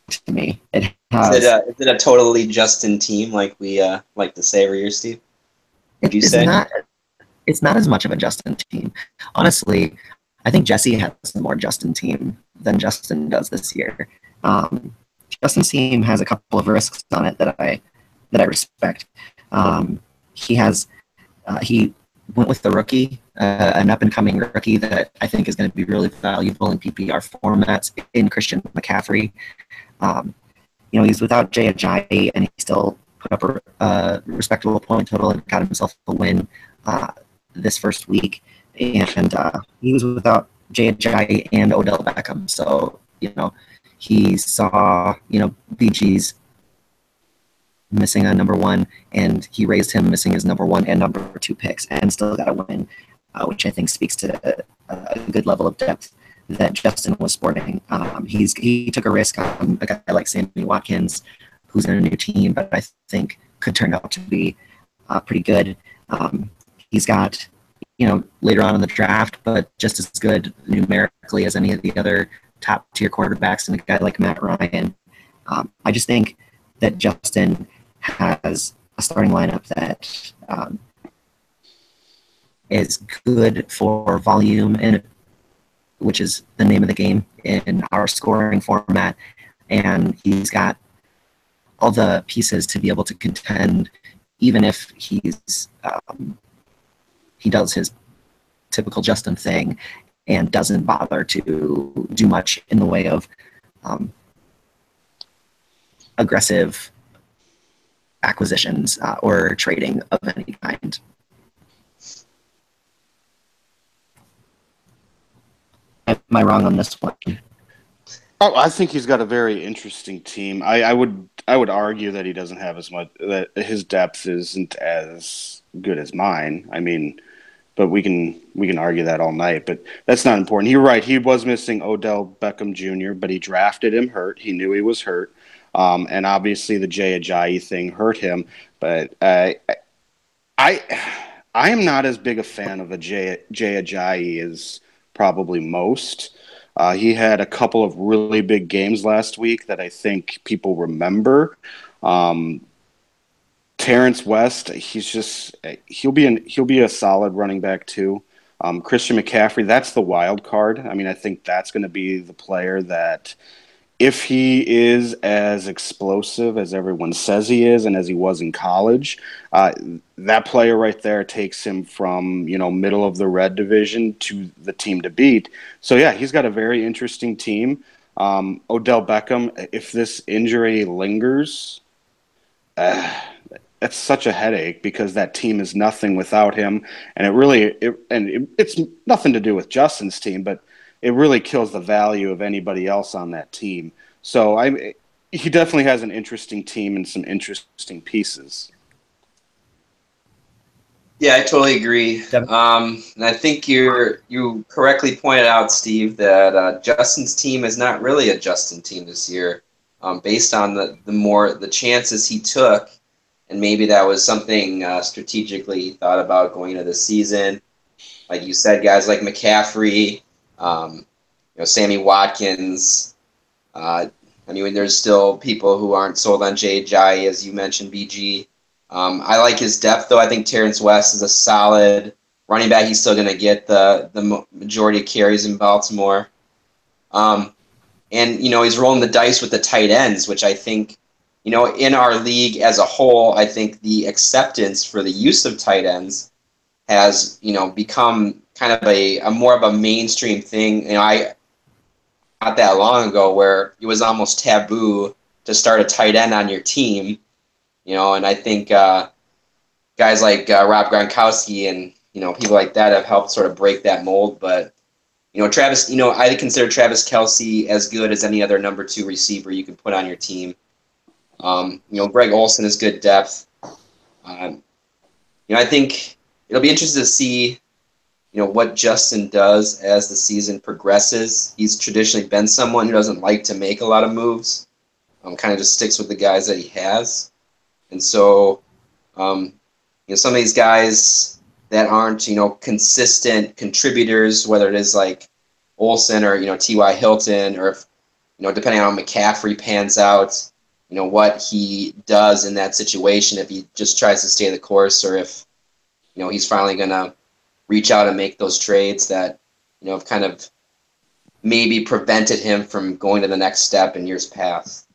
to me, it has. Is it a totally Justin team, like we like to say every year, Steve? Would you say? It's not as much of a Justin team. Honestly, I think Jesse has a more Justin team than Justin does this year. Justin's team has a couple of risks on it that I respect. He went with the rookie, an up-and-coming rookie that I think is going to be really valuable in PPR formats in Christian McCaffrey. He's without Jay Ajayi, and he still put up a respectable point total and got himself a win this first week. And he was without Jay Ajayi and Odell Beckham. So, he saw, BG's missing a number 1, and he raised him missing his number 1 and number 2 picks and still got a win, which I think speaks to a good level of depth that Justin was sporting. He took a risk on a guy like Sammy Watkins, who's in a new team, but I think could turn out to be pretty good. He's got, later on in the draft, but just as good numerically as any of the other top-tier quarterbacks, and a guy like Matt Ryan. I just think that Justin has a starting lineup that is good for volume, and which is the name of the game in our scoring format, and he's got all the pieces to be able to contend, even if he does his typical Justin thing and doesn't bother to do much in the way of aggressive acquisitions or trading of any kind. Am I wrong on this one? Oh, I think he's got a very interesting team. I would argue that he doesn't have as much, that his depth isn't as good as mine. I mean, but we can argue that all night. But that's not important. You're right. He was missing Odell Beckham Jr., but he drafted him hurt. He knew he was hurt. And obviously the Jay Ajayi thing hurt him. But I am not as big a fan of a Jay Ajayi as probably most. He had a couple of really big games last week that I think people remember. Terrence West, he'll be a solid running back too. Christian McCaffrey, that's the wild card. I mean, I think that's going to be the player that, if he is as explosive as everyone says he is, and as he was in college, that player right there takes him from, middle of the red division to the team to beat. So yeah, he's got a very interesting team. Odell Beckham, if this injury lingers, that's such a headache, because that team is nothing without him, and it's nothing to do with Justin's team, but it really kills the value of anybody else on that team. So he definitely has an interesting team and some interesting pieces. Yeah, I totally agree. And I think you correctly pointed out, Steve, that Justin's team is not really a Justin team this year, based on the chances he took, and maybe that was something strategically thought about going into the season. like you said, guys like McCaffrey, Sammy Watkins. There's still people who aren't sold on Jai, as you mentioned, BG. I like his depth, though. I think Terrence West is a solid running back. He's still going to get the majority of carries in Baltimore. And he's rolling the dice with the tight ends, which I think, in our league as a whole, I think the acceptance for the use of tight ends has, become kind of a more of a mainstream thing. Not that long ago where it was almost taboo to start a tight end on your team, and I think guys like Rob Gronkowski and, people like that have helped sort of break that mold. But, Travis, I consider Travis Kelce as good as any other number 2 receiver you can put on your team. Greg Olsen is good depth. I think it'll be interesting to see, what Justin does as the season progresses. He's traditionally been someone who doesn't like to make a lot of moves. Kind of just sticks with the guys that he has. And so, some of these guys that aren't, consistent contributors, whether it is like Olsen or, T.Y. Hilton, or if, depending on how McCaffrey pans out, what he does in that situation, if he just tries to stay the course, or if, he's finally going to reach out and make those trades that, have kind of maybe prevented him from going to the next step in years past.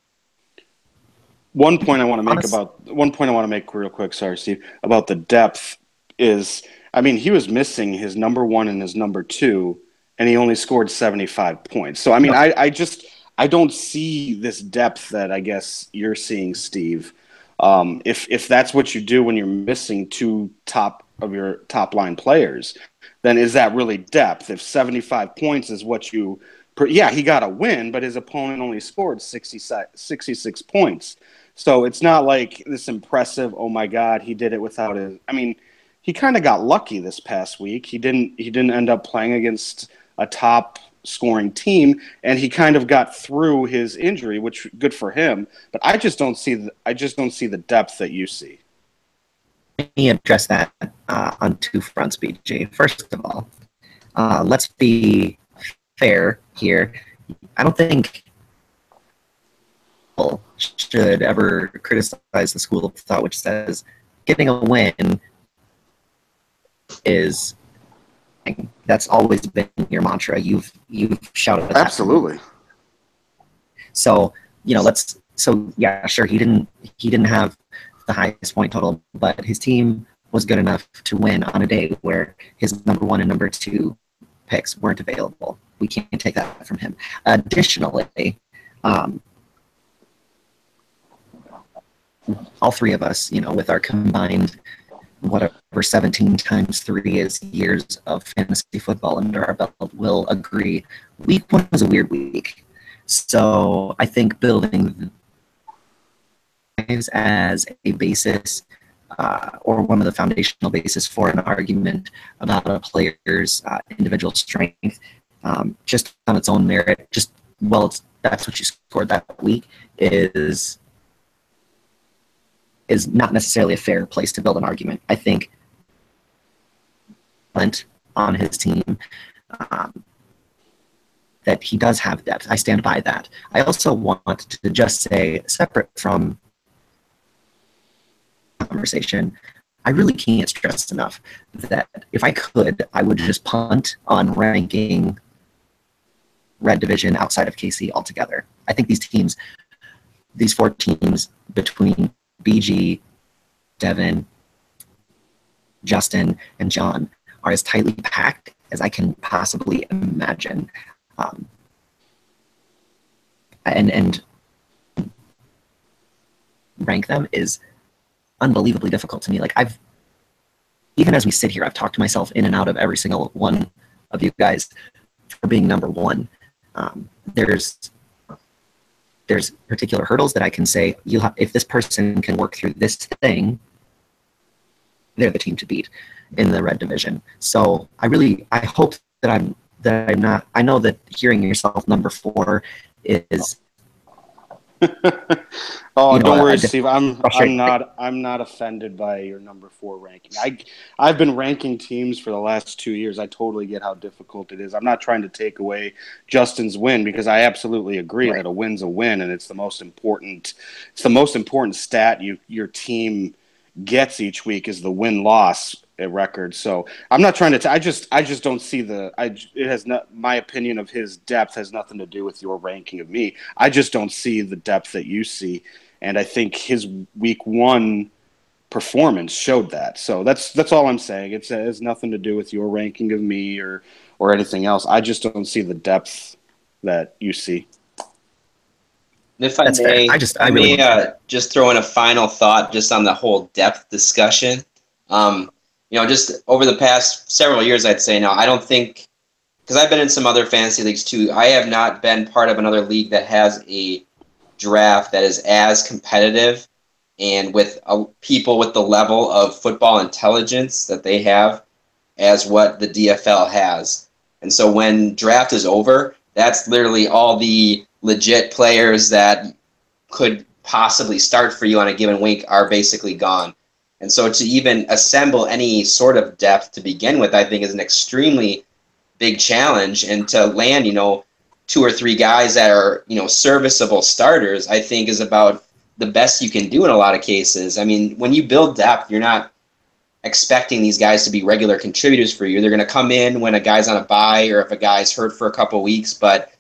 One point I want to make real quick, sorry, Steve, about the depth is, he was missing his number 1 and his number 2, and he only scored 75 points. So, I don't see this depth that I guess you're seeing, Steve. If that's what you do when you're missing 2 of your top line players, then is that really depth? If 75 points is what he got a win, but his opponent only scored 66 points. So it's not like this impressive, oh my God, he did it without his. He kind of got lucky this past week. He didn't end up playing against a top scoring team, and he kind of got through his injury, which good for him. But I just don't see the depth that you see. Let me address that on 2 fronts, BJ. First of all, let's be fair here. I don't think people should ever criticize the school of thought which says getting a win is. That's always been your mantra. You've shouted that. Absolutely. So sure, he didn't have the highest point total, but his team was good enough to win on a day where his number 1 and number 2 picks weren't available. We can't take that from him. Additionally, all 3 of us, with our combined whatever 17 times 3 is years of fantasy football under our belt, will agree week 1 was a weird week. So I think building as a basis or one of the foundational basis for an argument about a player's individual strength just on its own merit, that's what you scored that week, is not necessarily a fair place to build an argument. I think on his team that he does have depth. I stand by that. I also want to just say, separate from conversation, I really can't stress enough that if I could, I would just punt on ranking Red Division outside of KC altogether. I think these 4 teams between BG, Devin, Justin, and John are as tightly packed as I can possibly imagine. And rank them is unbelievably difficult to me. Like, even as we sit here, I've talked to myself in and out of every single one of you guys for being number 1. There's particular hurdles that I can say, if this person can work through this thing, they're the team to beat in the Red Division. So I hope that I'm not. I know that hearing yourself number 4 is Oh, You know, don't I worry, just Steve. I'm frustrated. not offended by your number 4 ranking. I've been ranking teams for the last 2 years. I totally get how difficult it is. I'm not trying to take away Justin's win because I absolutely agree Right. that a win's a win, and it's the most important. It's the most important stat your team gets each week is the win loss record. So I'm not trying to. I just don't see the. It has not. My opinion of his depth has nothing to do with your ranking of me. I just don't see the depth that you see, and I think his week 1 performance showed that. So that's all I'm saying. It has nothing to do with your ranking of me or anything else. I just don't see the depth that you see. And if I That's fair. may, I really want to. just throw in a final thought just on the whole depth discussion. Um, just over the past several years, I'd say now, I don't think, because I've been in some other fantasy leagues too, I have not been part of another league that has a draft that is as competitive and with people with the level of football intelligence that they have as what the DFL has. And so when draft is over, that's literally all the legit players that could possibly start for you on a given week are basically gone. And so to even assemble any sort of depth to begin with, I think is an extremely big challenge. And to land, 2 or 3 guys that are, serviceable starters, I think is about the best you can do in a lot of cases. I mean, when you build depth, you're not expecting these guys to be regular contributors for you. They're going to come in when a guy's on a bye or if a guy's hurt for a couple of weeks. But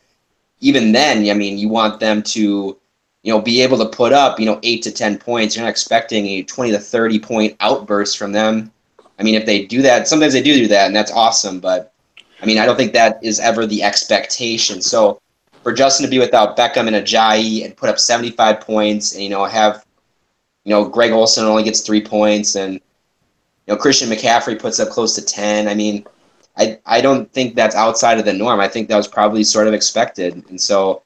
even then, I mean, you want them to, be able to put up, 8 to 10 points. You're not expecting a 20 to 30 point outburst from them. I mean, if they do that, sometimes they do that, and that's awesome. But I mean, I don't think that is ever the expectation. So for Justin to be without Beckham and Ajayi and put up 75 points and, have, Greg Olsen only gets 3 points and, Christian McCaffrey puts up close to 10. I mean, I don't think that's outside of the norm. I think that was probably sort of expected. And so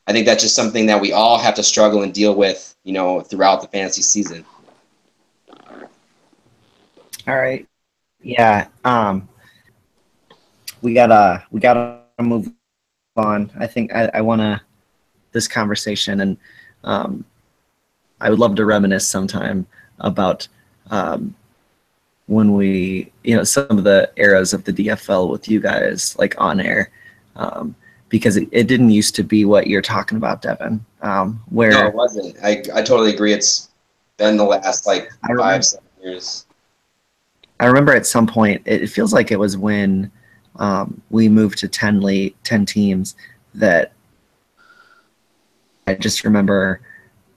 I think that's just something that we all have to struggle and deal with, throughout the fantasy season. All right. Yeah. We gotta move on. I think I wanna this conversation, and I would love to reminisce sometime about when we, some of the eras of the DFL with you guys, like on air, because it didn't used to be what you're talking about, Devin. Where No, it wasn't. I totally agree. It's been the last 5-7 years. I remember at some point, it feels like it was when we moved to 10 teams, that I just remember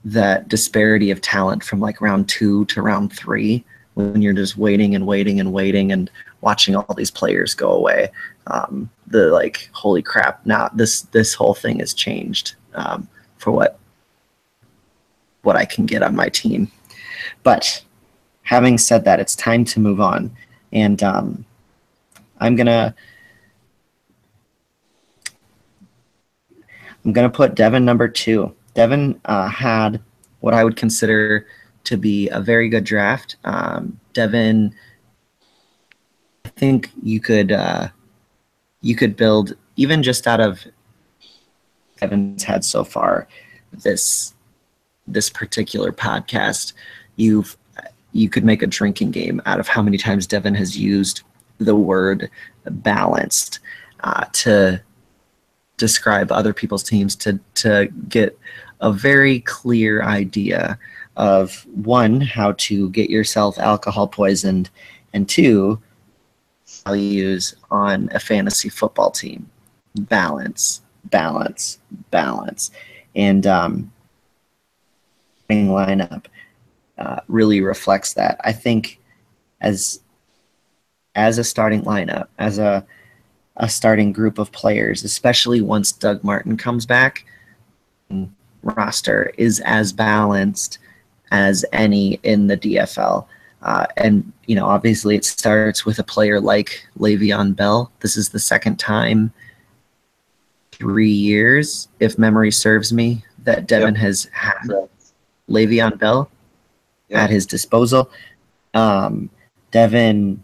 that disparity of talent from like round 2 to round 3, when you're just waiting and waiting and waiting and watching all these players go away. Holy crap, now this whole thing has changed for what I can get on my team. But having said that, it's time to move on. And I'm gonna put Devin number 2. Devin had what I would consider to be a very good draft. Devin, I think you could build, even just out of Devin's had so far this particular podcast, you could make a drinking game out of how many times Devin has used the word balanced to describe other people's teams, to get a very clear idea of, 1, how to get yourself alcohol poisoned, and 2, values on a fantasy football team. Balance. And lineup really reflects that. I think as a starting lineup, as a starting group of players, especially once Doug Martin comes back, roster is as balanced as any in the DFL. And, obviously it starts with a player like Le'Veon Bell. This is the second time 3 years, if memory serves me, that Devin has had Le'Veon Bell at his disposal. Devin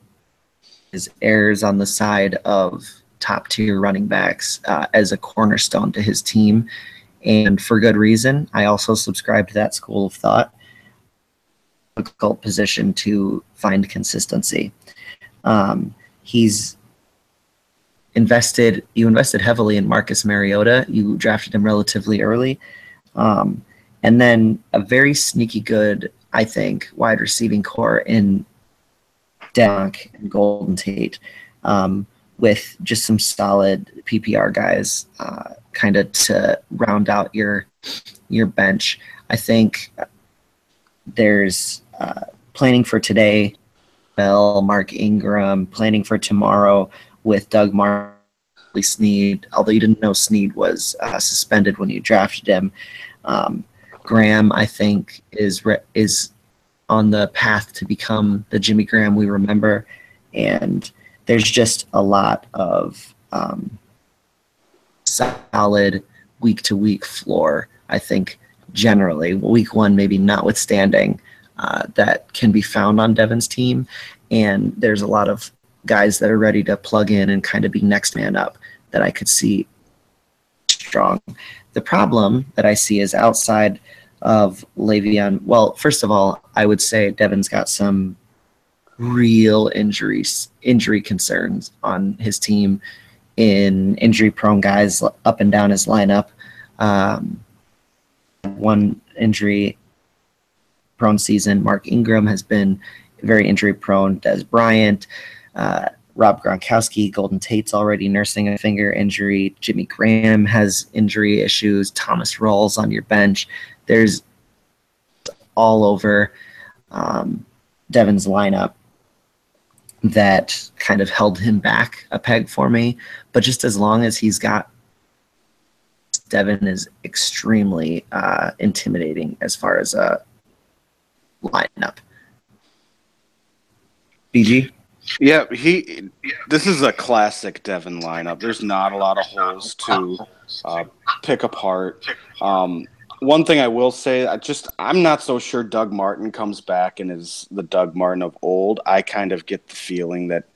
errs on the side of top-tier running backs as a cornerstone to his team. and for good reason. I also subscribe to that school of thought. Difficult position to find consistency. He's invested heavily in Marcus Mariota. You drafted him relatively early. And then a very sneaky good, I think, wide receiving core in Dak and Golden Tate, with just some solid PPR guys kind of to round out your bench. I think there's planning for today, Bell, Mark Ingram, planning for tomorrow with Doug Marley, Snead, although you didn't know Snead was suspended when you drafted him. Graham, I think, is on the path to become the Jimmy Graham we remember, and there's just a lot of solid week-to-week floor, I think, generally, week one maybe notwithstanding, that can be found on Devin's team, and there's a lot of guys that are ready to plug in and kind of be next man up that I could see strong. The problem that I see is outside of Le'Veon. Well, first of all, I would say Devin's got some real injury concerns on his team in injury-prone guys up and down his lineup. One injury-prone season, Mark Ingram has been very injury-prone. Des Bryant, Rob Gronkowski, Golden Tate's already nursing a finger injury. Jimmy Graham has injury issues. Thomas Rawls on your bench. There's all over Devin's lineup that kind of held him back a peg for me. But just as long as he's got, Devin is extremely intimidating as far as a lineup. BG? Yeah, this is a classic Devin lineup. There's not a lot of holes to pick apart. One thing I will say, I'm not so sure Doug Martin comes back and is the Doug Martin of old. I kind of get the feeling that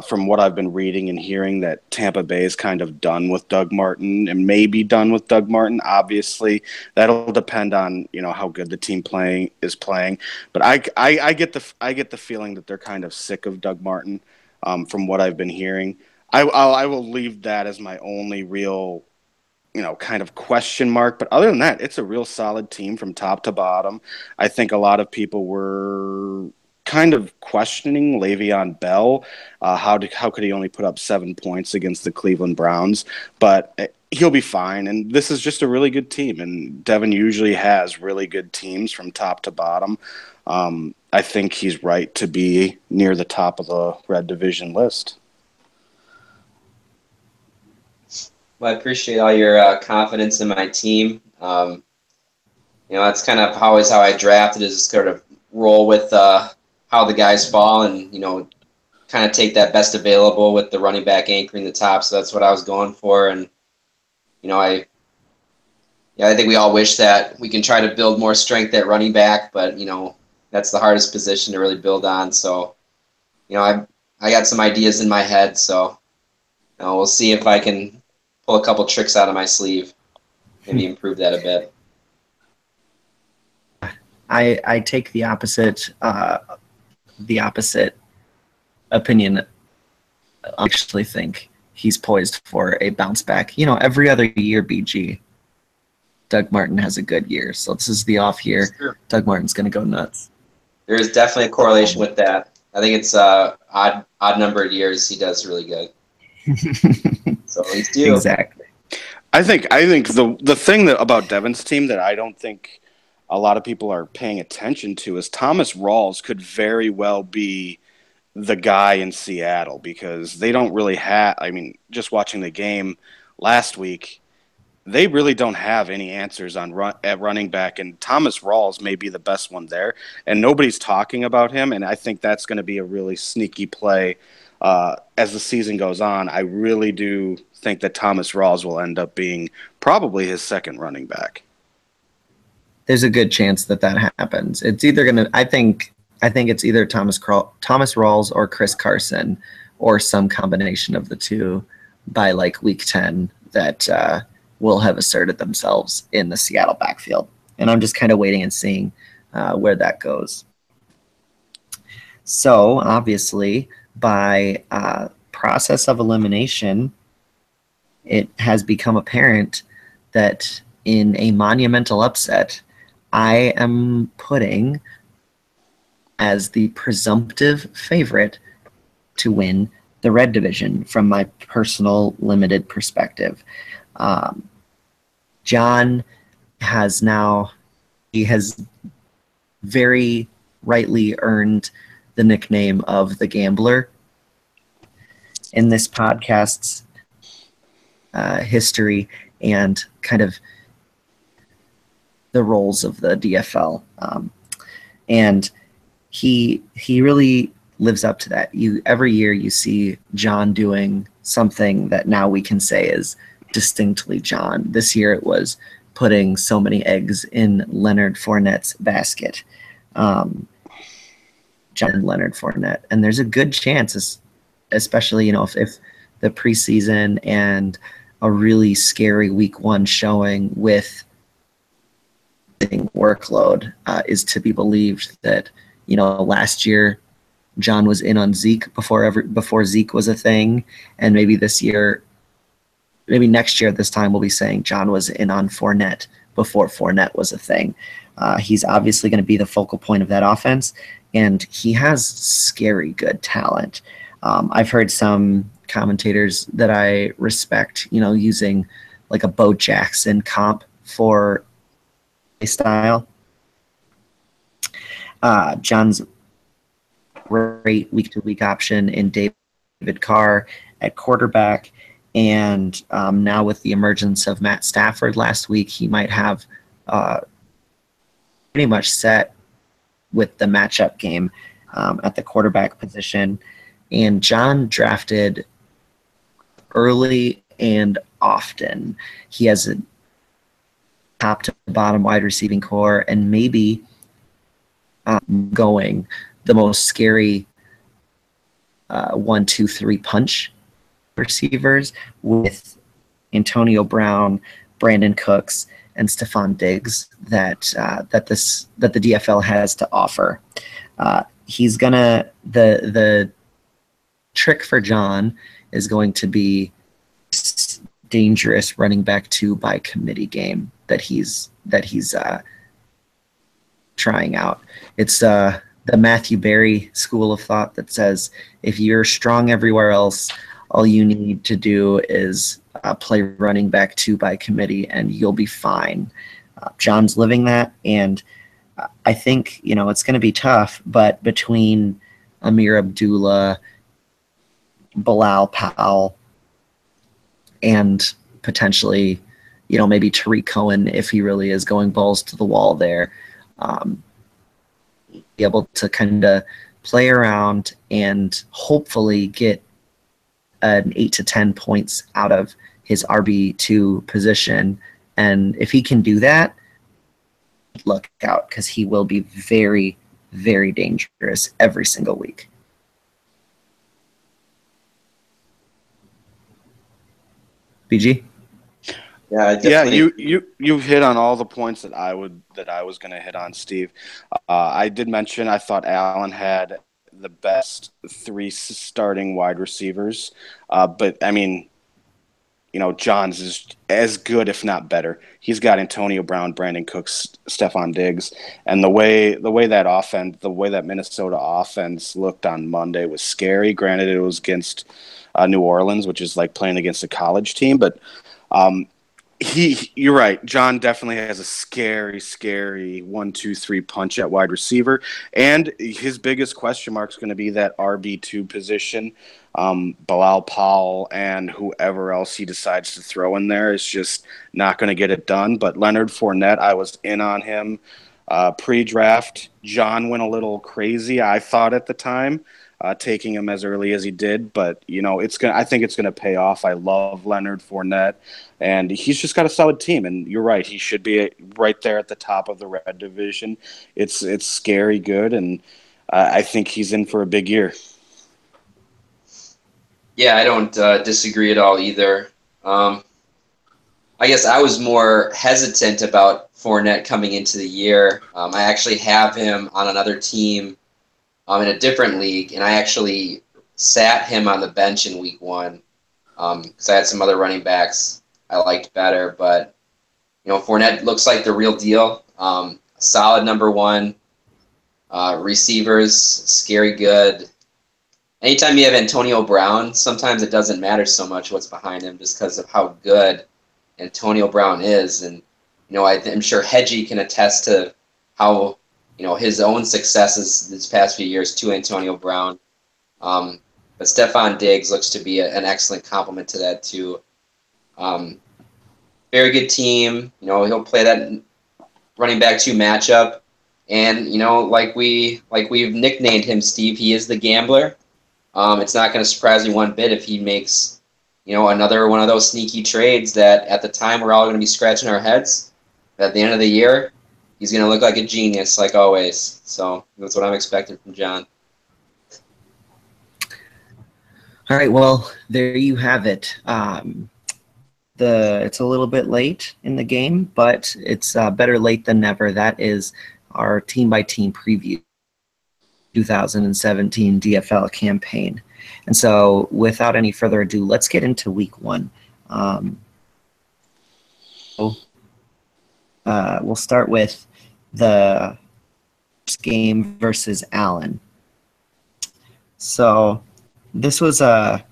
from what I've been reading and hearing, that Tampa Bay is kind of done with Doug Martin and may be done with Doug Martin. Obviously, that'll depend on how good the team is playing. But I get the feeling that they're kind of sick of Doug Martin from what I've been hearing. I will leave that as my only real kind of question mark. But other than that, it's a real solid team from top to bottom. I think a lot of people were kind of questioning Le'Veon Bell. How could he only put up 7 points against the Cleveland Browns? But he'll be fine. And this is just a really good team. And Devin usually has really good teams from top to bottom. I think he's right to be near the top of the Red Division list. Well, I appreciate all your confidence in my team. That's kind of always how I drafted, is sort of roll with how the guys fall and, kind of take that best available with the running back anchoring the top. So that's what I was going for. And, I think we all wish that we can try to build more strength at running back, but, that's the hardest position to really build on. So, I got some ideas in my head. So we'll see if I can pull a couple tricks out of my sleeve, maybe improve that a bit. I take the opposite opinion. I actually think he's poised for a bounce back. Every other year, BG, Doug Martin has a good year. So this is the off year. Sure. Doug Martin's going to go nuts. There's definitely a correlation with that. I think it's odd numbered years he does really good. So he's due. Exactly. I think the thing about Devin's team that I don't think a lot of people are paying attention to is Thomas Rawls could very well be the guy in Seattle, because they don't really have, just watching the game last week, they really don't have any answers at running back, and Thomas Rawls may be the best one there, and nobody's talking about him, and I think that's going to be a really sneaky play as the season goes on. I really do think that Thomas Rawls will end up being probably his second running back. There's a good chance that happens. It's either going to, I think it's either Thomas Rawls or Chris Carson, or some combination of the two by like week 10 that will have asserted themselves in the Seattle backfield. And I'm just kind of waiting and seeing where that goes. So obviously, by process of elimination, it has become apparent that in a monumental upset, I am putting as the presumptive favorite to win the red division from my personal limited perspective. John has very rightly earned the nickname of the Gambler in this podcast's history and kind of the roles of the DFL. And he really lives up to that. Every year you see John doing something that now we can say is distinctly John. This year it was putting so many eggs in Leonard Fournette's basket. John Leonard Fournette. And there's a good chance, especially, if the preseason and a really scary week one showing with workload is to be believed, that, last year John was in on Zeke before Zeke was a thing. And maybe next year at this time, we'll be saying John was in on Fournette before Fournette was a thing. He's obviously going to be the focal point of that offense, and he has scary good talent. I've heard some commentators that I respect, using like a Bo Jackson comp for a style. John's great week-to-week option in David Carr at quarterback, and now with the emergence of Matt Stafford last week, he might have pretty much set with the matchup game at the quarterback position. And John drafted early and often. He has a top to bottom wide receiving core, and maybe going the most scary 1-2-3 punch receivers with Antonio Brown, Brandon Cooks, and Stephon Diggs that the DFL has to offer. He's gonna the trick for John is going to be dangerous running back 2 by committee game that he's trying out. It's the Matthew Berry school of thought that says if you're strong everywhere else, all you need to do is play running back 2 by committee and you'll be fine. John's living that, and I think it's going to be tough, but between Amir Abdullah, Bilal Powell, and potentially, maybe Tariq Cohen, if he really is going balls to the wall there, be able to kind of play around and hopefully get an 8 to 10 points out of his RB2 position. And if he can do that, look out, because he will be very, very dangerous every single week. BG? Yeah, you've hit on all the points that I was going to hit on, Steve. I did mention I thought Allen had the best 3 starting wide receivers, but I mean, John's is as good, if not better. He's got Antonio Brown, Brandon Cooks, Stephon Diggs, and the way that Minnesota offense looked on Monday was scary. Granted, it was against New Orleans, which is like playing against a college team, but you're right. John definitely has a scary 1-2-3 punch at wide receiver, and his biggest question mark is going to be that RB2 position. Bilal Powell and whoever else he decides to throw in there is just not going to get it done. But Leonard Fournette, I was in on him pre-draft. John went a little crazy, I thought at the time, taking him as early as he did. But I think it's gonna pay off. I love Leonard Fournette, and he's just got a solid team. And you're right, he should be right there at the top of the red division. It's scary good, and I think he's in for a big year. Yeah, I don't disagree at all either. I guess I was more hesitant about Fournette coming into the year. I actually have him on another team in a different league, and I actually sat him on the bench in week 1 because I had some other running backs I liked better. But, Fournette looks like the real deal. Solid number 1. Receivers, scary good. Anytime you have Antonio Brown, sometimes it doesn't matter so much what's behind him just because of how good Antonio Brown is. And, I'm sure Hedgie can attest to how, his own successes this past few years to Antonio Brown. But Stephon Diggs looks to be an excellent complement to that too. Very good team. He'll play that running back 2 matchup. And, like we've nicknamed him, Steve, he is the gambler. It's not going to surprise me one bit if he makes, another one of those sneaky trades that at the time we're all going to be scratching our heads. But at the end of the year, he's going to look like a genius, like always. So that's what I'm expecting from John. All right, well, there you have it. It's a little bit late in the game, but it's better late than never. That is our team-by-team preview 2017 DFL campaign. And so without any further ado, let's get into week 1. We'll start with the game versus Allen. So this was a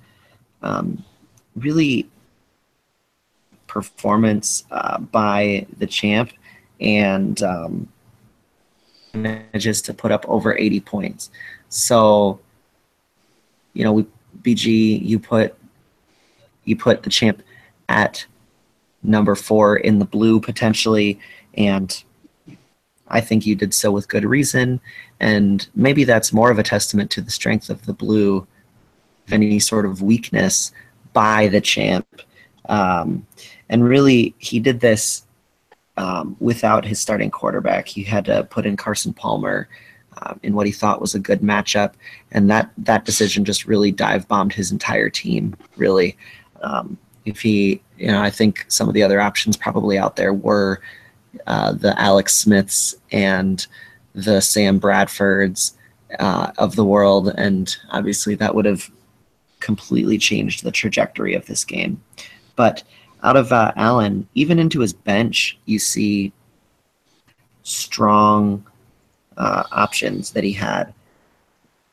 really performance by the champ, and manages to put up over 80 points. So, BG, you put the champ at number 4 in the blue potentially, and I think you did so with good reason. And maybe that's more of a testament to the strength of the blue, any sort of weakness by the champ. And really, he did this without his starting quarterback. He had to put in Carson Palmer in what he thought was a good matchup, and that decision just really dive-bombed his entire team, really. If he, I think some of the other options probably out there were the Alex Smiths and the Sam Bradfords of the world, and obviously that would have completely changed the trajectory of this game. But out of Allen, even into his bench, you see strong options that he had.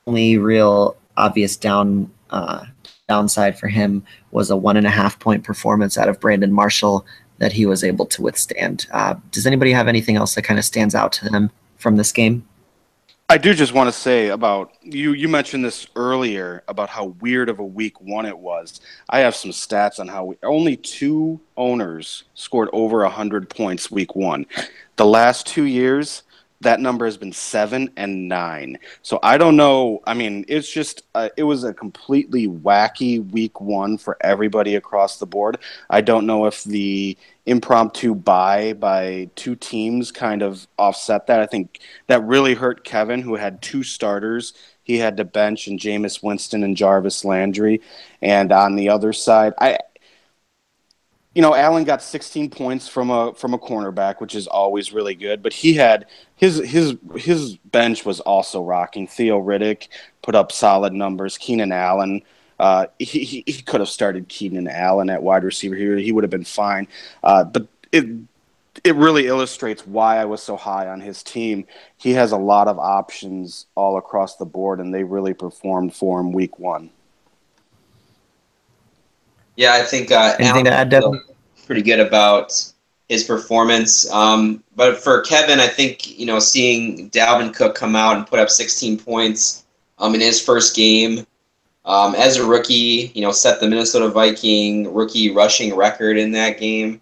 Only real obvious downside for him was a 1.5 point performance out of Brandon Marshall that he was able to withstand. Does anybody have anything else that kind of stands out to them from this game? I do just want to say about you mentioned this earlier about how weird of a week 1 it was. I have some stats on how only 2 owners scored over 100 points week 1. The last 2 years, that number has been 7 and 9. So I don't know. I mean, it's just it was a completely wacky week 1 for everybody across the board. I don't know if the impromptu bye by 2 teams kind of offset that. I think that really hurt Kevin, who had 2 starters. He had to bench and Jameis Winston and Jarvis Landry. And on the other side, Allen got 16 points from a cornerback, which is always really good. But he had his bench was also rocking. Theo Riddick put up solid numbers. Keenan Allen, he could have started Keenan Allen at wide receiver. He would have been fine. But it really illustrates why I was so high on his team. He has a lot of options all across the board, and they really performed for him week 1. Yeah, I think anything to add, Devin? Pretty good about his performance. But for Kevin, I think, seeing Dalvin Cook come out and put up 16 points in his first game as a rookie, set the Minnesota Viking rookie rushing record in that game.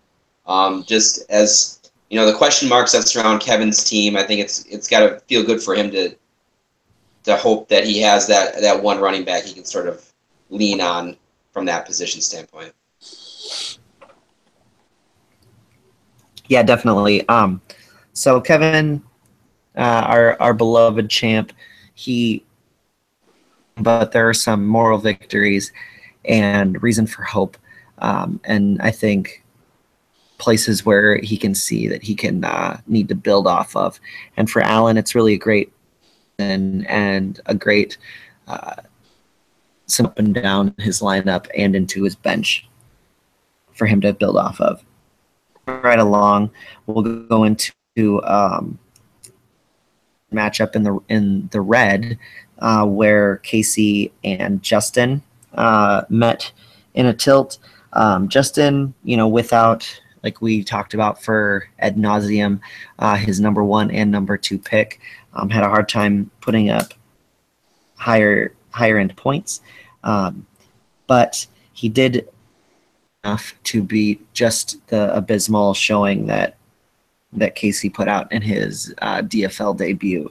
Just as, the question marks that surround Kevin's team, I think it's got to feel good for him to hope that he has that one running back he can sort of lean on from that position standpoint. Yeah, definitely. So Kevin, our beloved champ, but there are some moral victories and reason for hope. And I think places where he can see that he can need to build off of. And for Allen, it's really a great and a great some up and down his lineup and into his bench for him to build off of. Right along, we'll go into matchup in the red, where Casey and Justin met in a tilt. Justin, without, like we talked about for ad nauseum, his number 1 and number 2 pick, had a hard time putting up higher end points, but he did enough to beat just the abysmal showing that Casey put out in his DFL debut.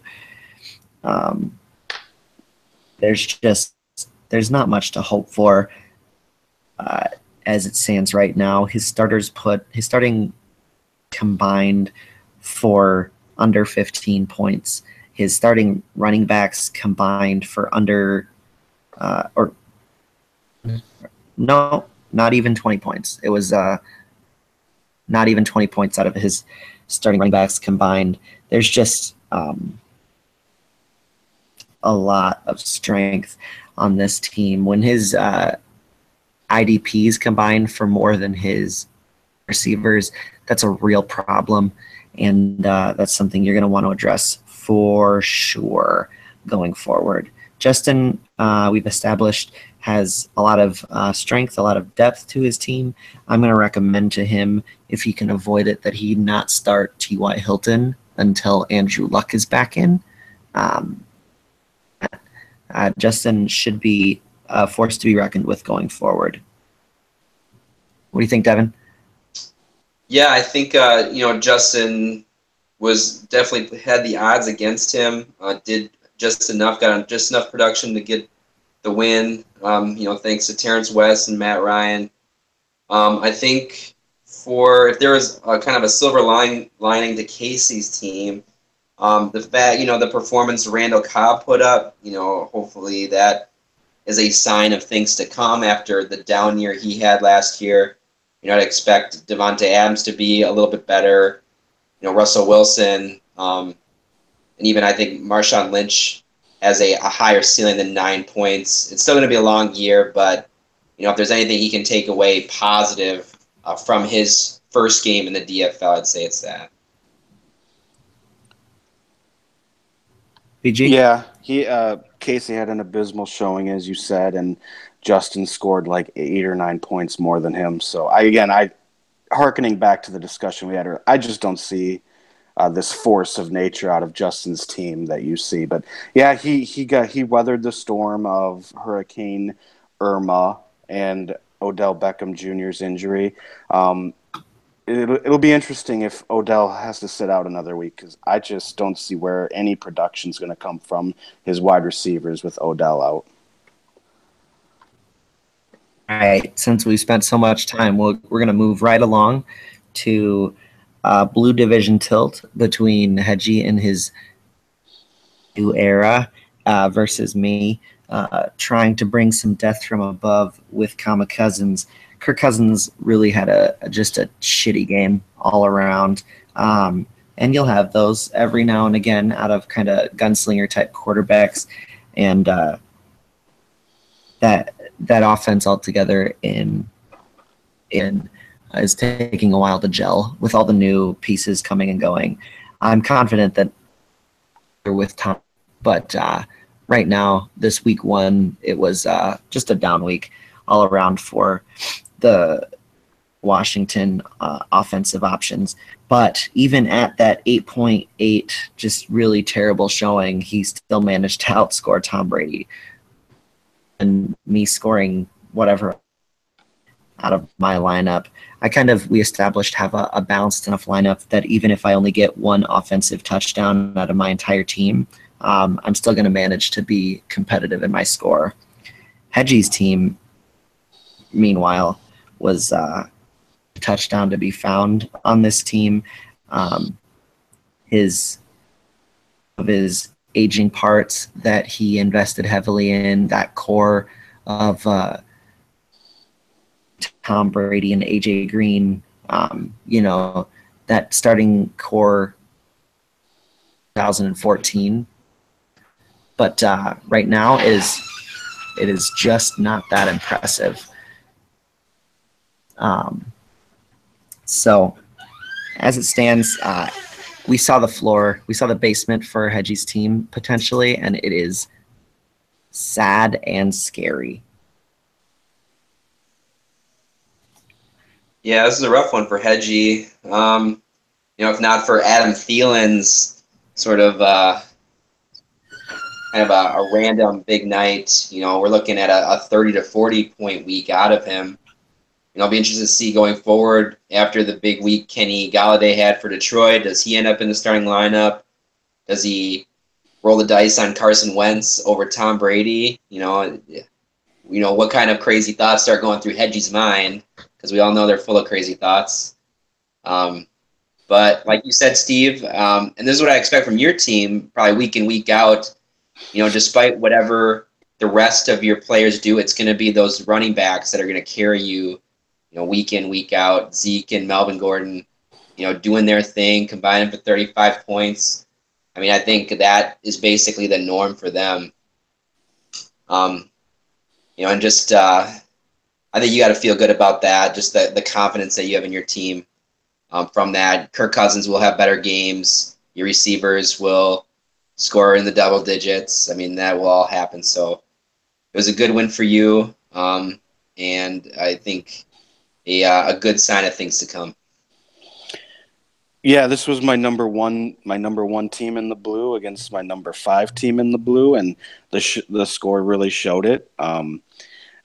There's not much to hope for as it stands right now. His starting combined for under 15 points. His starting running backs combined for under not even 20 points. It was not even 20 points out of his starting running backs combined. There's just a lot of strength on this team. When his IDPs combined for more than his receivers, that's a real problem, and that's something you're going to want to address for sure going forward. Justin, we've established, has a lot of strength, a lot of depth to his team. I'm going to recommend to him, if he can avoid it, that he not start T.Y. Hilton until Andrew Luck is back in. Justin should be a force to be reckoned with going forward. What do you think, Devin? Yeah, I think Justin was definitely had the odds against him. Did just enough, got just enough production to get the win. Thanks to Terrence West and Matt Ryan. I think if there was a kind of a silver lining to Casey's team, the fact, the performance Randall Cobb put up, hopefully that is a sign of things to come after the down year he had last year. I'd expect Devontae Adams to be a little bit better. Russell Wilson, and even I think Marshawn Lynch has a higher ceiling than 9 points. It's still going to be a long year, but if there's anything he can take away positive from his first game in the DFL, I'd say it's that. BG? Yeah, Casey had an abysmal showing, as you said, and Justin scored like 8 or 9 points more than him. So hearkening back to the discussion we had earlier, I just don't see this force of nature out of Justin's team that you see. But yeah, he weathered the storm of Hurricane Irma and Odell Beckham Jr.'s injury. It'll be interesting if Odell has to sit out another week, because I just don't see where any production is going to come from his wide receivers with Odell out. All right, since we spent so much time, we're going to move right along to Blue Division tilt between Hedgie and his new era versus me, trying to bring some death from above with Kirk Cousins. Kirk Cousins really had just a shitty game all around. And you'll have those every now and again out of kind of gunslinger type quarterbacks. And that offense altogether is taking a while to gel with all the new pieces coming and going. I'm confident that with time, but right now, this week 1, it was just a down week all around for the Washington offensive options. But even at that 8.8, just really terrible showing, he still managed to outscore Tom Brady. And me scoring whatever out of my lineup, we established have a balanced enough lineup that even if I only get 1 offensive touchdown out of my entire team, I'm still going to manage to be competitive in my score. Hedgie's team, meanwhile, was a touchdown to be found on this team. His aging parts that he invested heavily in, that core of Tom Brady and AJ Green That starting core 2014, but right now it is just not that impressive. So as it stands, we saw the floor, we saw the basement for Hedgie's team potentially, and it is sad and scary. Yeah, this is a rough one for Hedgie. If not for Adam Thielen's sort of kind of a random big night, we're looking at a 30 to 40 point week out of him. I'll be interested to see going forward after the big week Kenny Galladay had for Detroit. Does he end up in the starting lineup? Does he roll the dice on Carson Wentz over Tom Brady? What kind of crazy thoughts start going through Hedgie's mind? Because we all know they're full of crazy thoughts. But like you said, Steve, and this is what I expect from your team, probably week in, week out, despite whatever the rest of your players do, it's going to be those running backs that are going to carry you, week in, week out. Zeke and Melvin Gordon, doing their thing, combining for 35 points. I mean, I think that is basically the norm for them. And just I think you got to feel good about that, just the confidence that you have in your team. From that, Kirk Cousins will have better games. Your receivers will score in the double digits. I mean, that will all happen. So it was a good win for you, and I think a good sign of things to come. Yeah, this was my number one team in the blue against my number 5 team in the blue, and the score really showed it.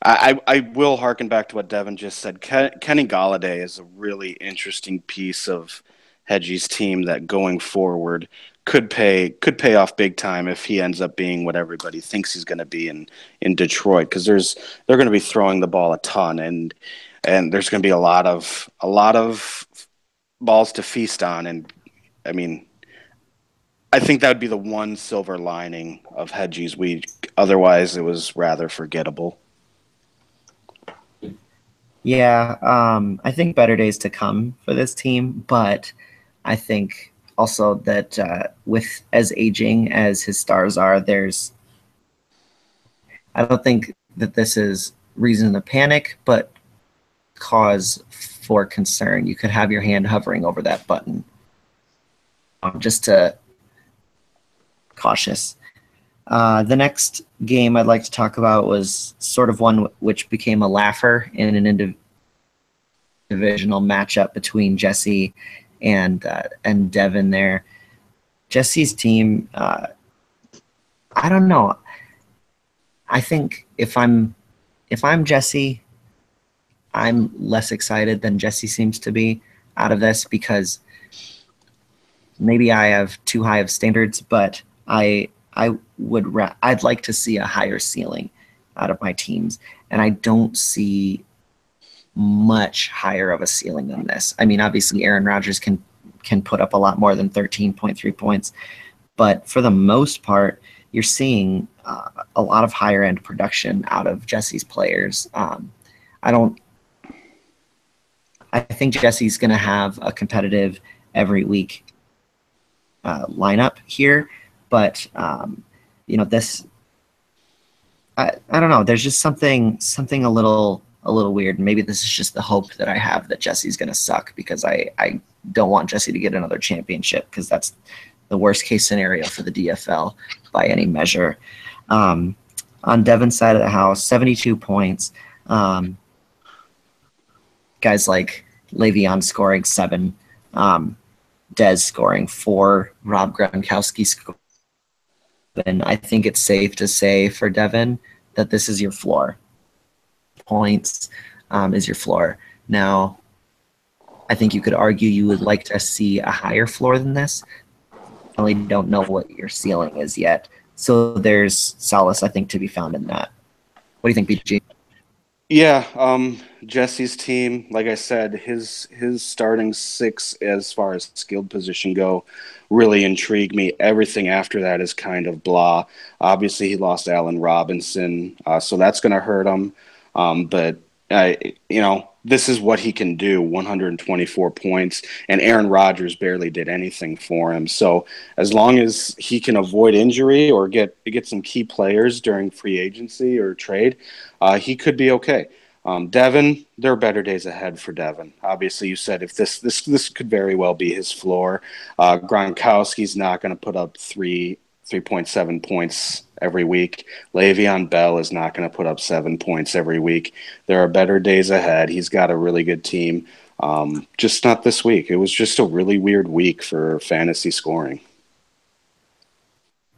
I will harken back to what Devin just said. Kenny Galladay is a really interesting piece of Hedgie's team that going forward could pay off big time if he ends up being what everybody thinks he's going to be in Detroit, because they're going to be throwing the ball a ton, and there's going to be a lot of balls to feast on. And I mean, I think that would be the one silver lining of Hedgie's week. Otherwise, it was rather forgettable. Yeah, I think better days to come for this team, but I think also that with as aging as his stars are, I don't think that this is reason to panic, but cause for concern. You could have your hand hovering over that button, just to cautious. The next game I'd like to talk about was sort of one which became a laugher in an divisional matchup between Jesse and Devin there. Jesse's team, I don't know. I think if I'm Jesse, I'm less excited than Jesse seems to be out of this, because maybe I have too high of standards, but I'd like to see a higher ceiling out of my teams, and I don't see much higher of a ceiling than this. I mean, obviously Aaron Rodgers can put up a lot more than 13.3 points, but for the most part, you're seeing a lot of higher end production out of Jesse's players. I think Jesse's going to have a competitive every week lineup here, but this, I don't know. There's just something a little weird. Maybe this is just the hope that I have that Jesse's going to suck, because I don't want Jesse to get another championship, because that's the worst case scenario for the DFL by any measure. On Devin's side of the house, 72 points. Guys like Le'Veon scoring 7, Dez scoring 4, Rob Gronkowski scoring 7. I think it's safe to say for Devin that this is your floor. Points is your floor. Now, I think you could argue you would like to see a higher floor than this. I really don't know what your ceiling is yet. So there's solace, I think, to be found in that. What do you think, BG? Yeah, Jesse's team, like I said, his starting 6 as far as skilled position go really intrigue me. Everything after that is kind of blah. Obviously, he lost Allen Robinson, so that's going to hurt him. But this is what he can do, 124 points, and Aaron Rodgers barely did anything for him. So as long as he can avoid injury or get some key players during free agency or trade, he could be okay. Devin, there are better days ahead for Devin. Obviously, you said if this could very well be his floor. Gronkowski's not going to put up 3.7 points every week. Le'Veon Bell is not going to put up 7 points every week. There are better days ahead. He's got a really good team. Just not this week. It was just a really weird week for fantasy scoring.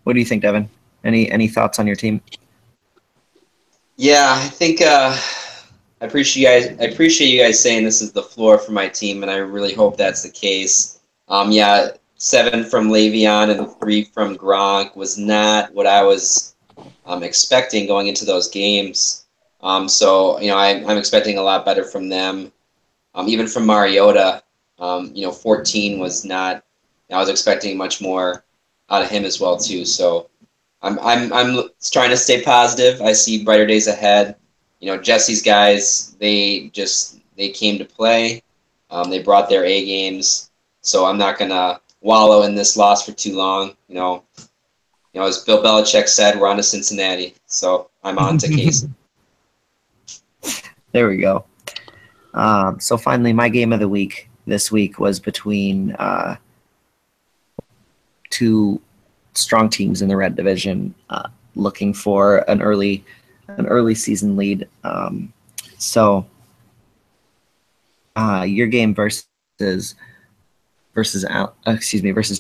What do you think, Devin? Any thoughts on your team? Yeah, I think I appreciate you guys saying this is the floor for my team, and I really hope that's the case. Yeah, 7 from Le'Veon and 3 from Gronk was not what I was expecting going into those games. So I'm expecting a lot better from them. Even from Mariota, 14 was not. I was expecting much more out of him as well too. So I'm trying to stay positive. I see brighter days ahead. Jesse's guys, they came to play. They brought their A games. So I'm not gonna wallow in this loss for too long. As Bill Belichick said, we're on to Cincinnati. So I'm on to Casey. There we go. So finally, my game of the week this week was between two strong teams in the red division, looking for an early season lead. So your game versus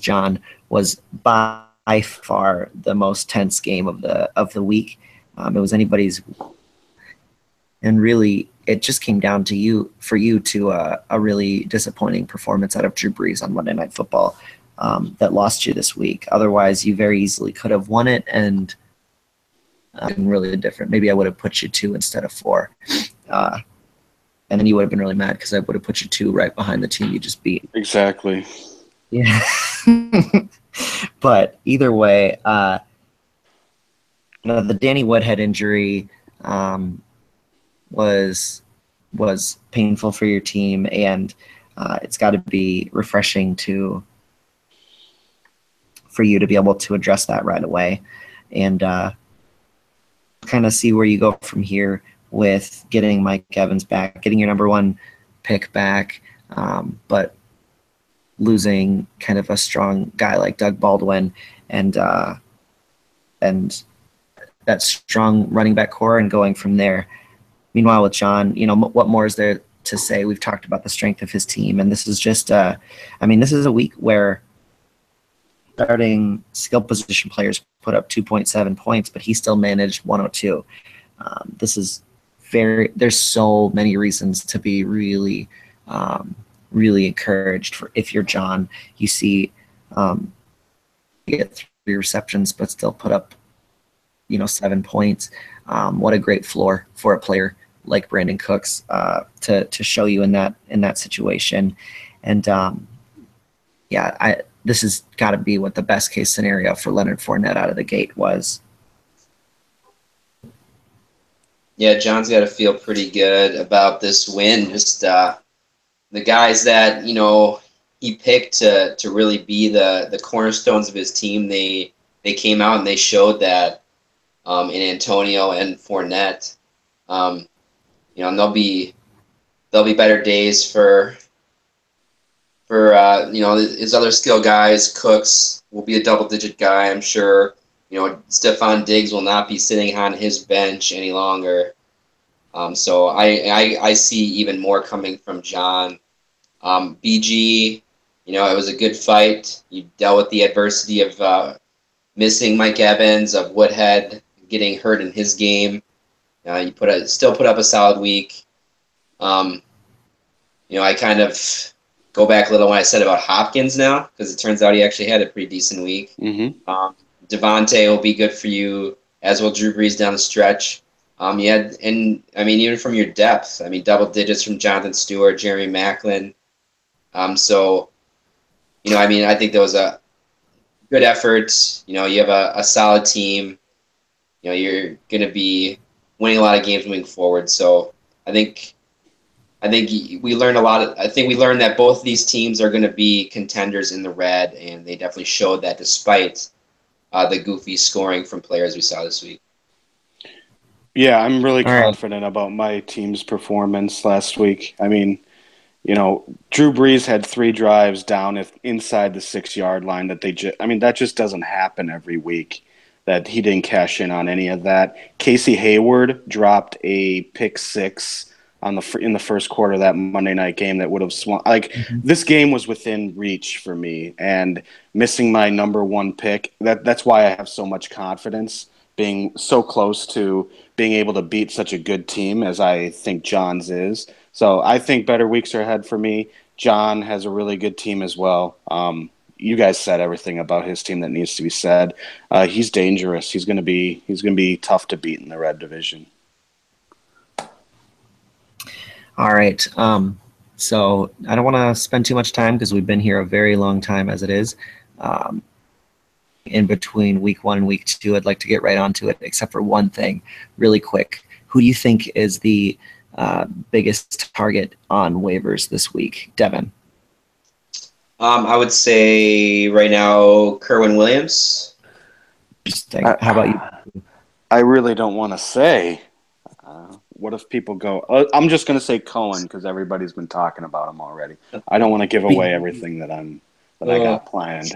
John was by far the most tense game of the week. It was anybody's, and really it just came down to you to a really disappointing performance out of Drew Brees on Monday Night Football that lost you this week. Otherwise, you very easily could have won it and been really different. Maybe I would have put you 2 instead of 4. And then you would have been really mad because I would have put you 2 right behind the team you just beat. Exactly. Yeah. But either way, the Danny Woodhead injury was painful for your team, and it's got to be refreshing for you to be able to address that right away and kind of see where you go from here with getting Mike Evans back, getting your number 1 pick back, but losing kind of a strong guy like Doug Baldwin and that strong running back core and going from there. Meanwhile, with John, what more is there to say? We've talked about the strength of his team, and this is just, this is a week where starting skill position players put up 2.7 points, but he still managed 102. There's so many reasons to be really, really encouraged if you're John. You see, you get 3 receptions, but still put up, 7 points. What a great floor for a player like Brandon Cooks to show you in that situation. And this has got to be what the best case scenario for Leonard Fournette out of the gate was. Yeah, John's got to feel pretty good about this win. Just the guys that he picked to really be the cornerstones of his team. They came out and they showed that in Antonio and Fournette. And there'll be better days for his other skill guys. Cooks will be a double-digit guy, I'm sure. Stephon Diggs will not be sitting on his bench any longer. So I see even more coming from John. BG, it was a good fight. You dealt with the adversity of missing Mike Evans, of Woodhead getting hurt in his game. You still put up a solid week. I kind of go back a little when I said about Hopkins now, because it turns out he actually had a pretty decent week. Mm-hmm. Devontae will be good for you, as will Drew Brees down the stretch. Even from your depth, double digits from Jonathan Stewart, Jeremy Maclin. I think that was a good effort. You have a solid team. You're going to be winning a lot of games moving forward. So I think we learned a lot. I think we learned that both of these teams are going to be contenders in the red, and they definitely showed that despite the goofy scoring from players we saw this week. Yeah, I'm really All right. confident about my team's performance last week. I mean, Drew Brees had 3 drives down inside the 6 yard line that that just doesn't happen every week. That he didn't cash in on any of that. Casey Hayward dropped a pick six in the first quarter of that Monday night game that would have swung. This game was within reach for me, and missing my number one pick. That's why I have so much confidence being so close to being able to beat such a good team as I think John's is. So I think better weeks are ahead for me. John has a really good team as well. You guys said everything about his team that needs to be said. He's dangerous. He's going to be tough to beat in the red division. All right. So I don't want to spend too much time because we've been here a very long time as it is. In between week 1 and week 2, I'd like to get right onto it, except for one thing really quick. Who do you think is the biggest target on waivers this week? Devin? I would say right now, Kerwin Williams. Interesting. How about you? I really don't want to say. What if people go? I'm just going to say Cohen because everybody's been talking about him already. I don't want to give away everything that I got planned.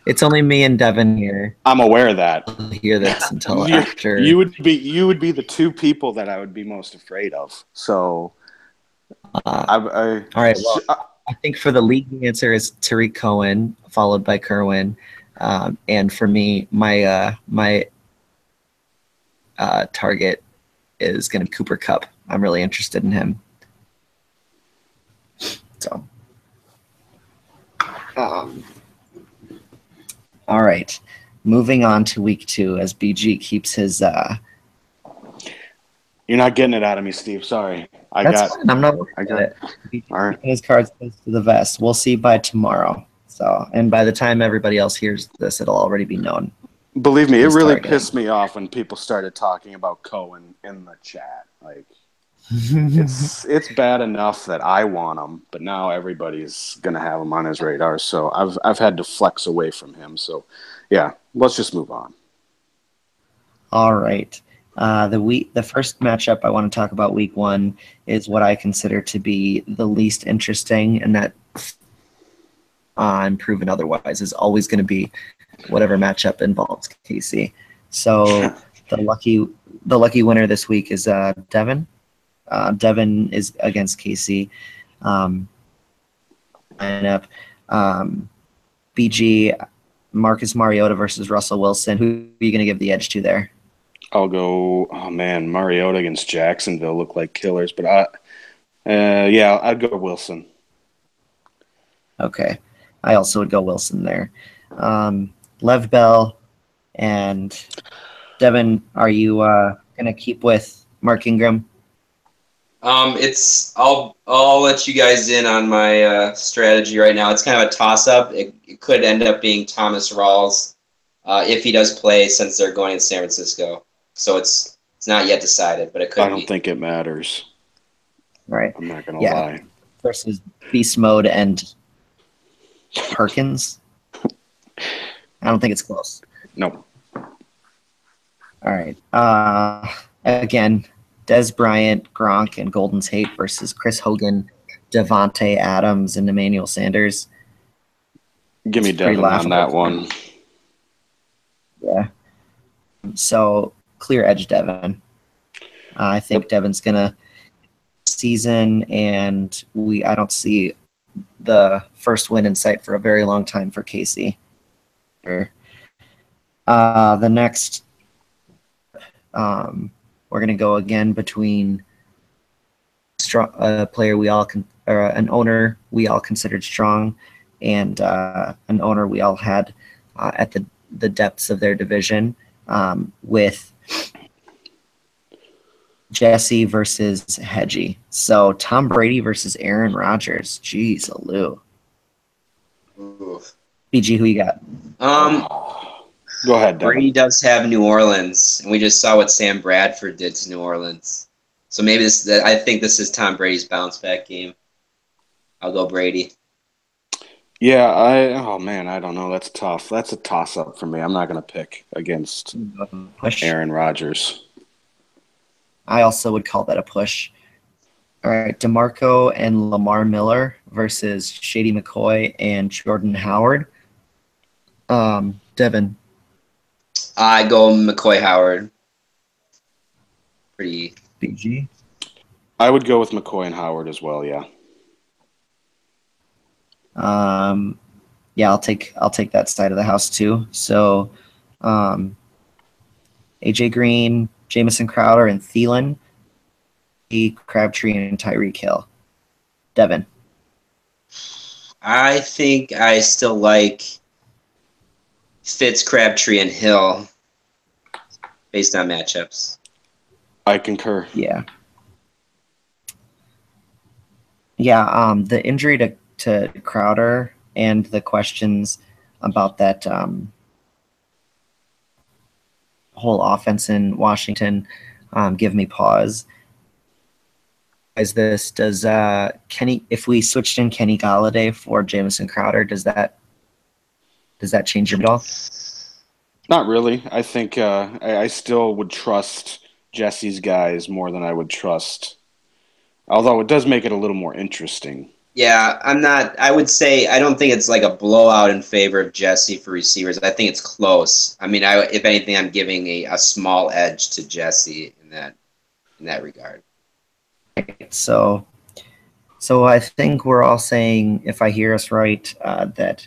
It's only me and Devin here. I'm aware of that. I'll hear this until after. You would be the 2 people that I would be most afraid of. So, all right. Well, I think for the league answer is Tariq Cohen, followed by Kerwin, and for me, my target is going to be Cooper Kupp. I'm really interested in him. So, all right. Moving on to week 2 as BG keeps his. You're not getting it out of me, Steve. Sorry. Fine. I'm not worried about it. All right. His cards close to the vest. We'll see by tomorrow. So, and by the time everybody else hears this, it'll already be known. Believe me, it really pissed me off when people started talking about Cohen in the chat. It's bad enough that I want him, but now everybody's gonna have him on his radar. So I've had to flex away from him. So yeah, let's just move on. All right. The first matchup I want to talk about week 1 is what I consider to be the least interesting, and that I'm proven otherwise is always going to be whatever matchup involves Casey. So the lucky winner this week is Devin. Devin is against Casey. Lineup. BG, Marcus Mariota versus Russell Wilson. Who are you going to give the edge to there? I'll go. Oh man, Mariota against Jacksonville look like killers, but I'd go Wilson. Okay, I also would go Wilson there. Lev Bell and Devin, are you gonna keep with Mark Ingram? I'll let you guys in on my strategy right now. It's kind of a toss-up. It could end up being Thomas Rawls if he does play, since they're going to San Francisco. So it's not yet decided, but it could. I don't think it matters. Right. I'm not gonna lie. Versus Beast Mode and Perkins. I don't think it's close. Nope. All right. Again, Des Bryant, Gronk, and Golden Tate versus Chris Hogan, Devontae Adams, and Emmanuel Sanders. Give me Devin on that one. Yeah. So clear edge Devin. I think Devin's gonna season, and I don't see the first win in sight for a very long time for Casey. The next, we're gonna go again between a player an owner we all considered strong, and an owner we all had at the depths of their division, with Jesse versus Hedgie. So Tom Brady versus Aaron Rodgers. Jeez, Lou. BG, who you got? Go ahead, Devin. Brady does have New Orleans, and we just saw what Sam Bradford did to New Orleans. So maybe I think this is Tom Brady's bounce back game. I'll go Brady. Yeah, oh man, I don't know. That's tough. That's a toss up for me. I'm not going to pick against Push. Aaron Rodgers. I also would call that a push. All right, DeMarco and Lamar Miller versus Shady McCoy and Jordan Howard. Devin. I go McCoy Howard. Pretty. BG. I would go with McCoy and Howard as well. Yeah. Yeah, I'll take that side of the house too. So, AJ Green, Jamison Crowder, and Thielen, Crabtree, and Tyreek Hill. Devin. I think I still like Fitz, Crabtree, and Hill based on matchups. I concur. Yeah. Yeah, the injury to Crowder and the questions about that whole offense in Washington give me pause. Does Kenny, if we switched in Kenny Galladay for Jamison Crowder, does that change your at all? Not really. I think I still would trust Jesse's guys more than I would trust. Although it does make it a little more interesting. Yeah, I would say I don't think it's like a blowout in favor of Jesse for receivers. I think it's close. I mean, if anything, I'm giving a small edge to Jesse in that regard. So I think we're all saying, if I hear us right, that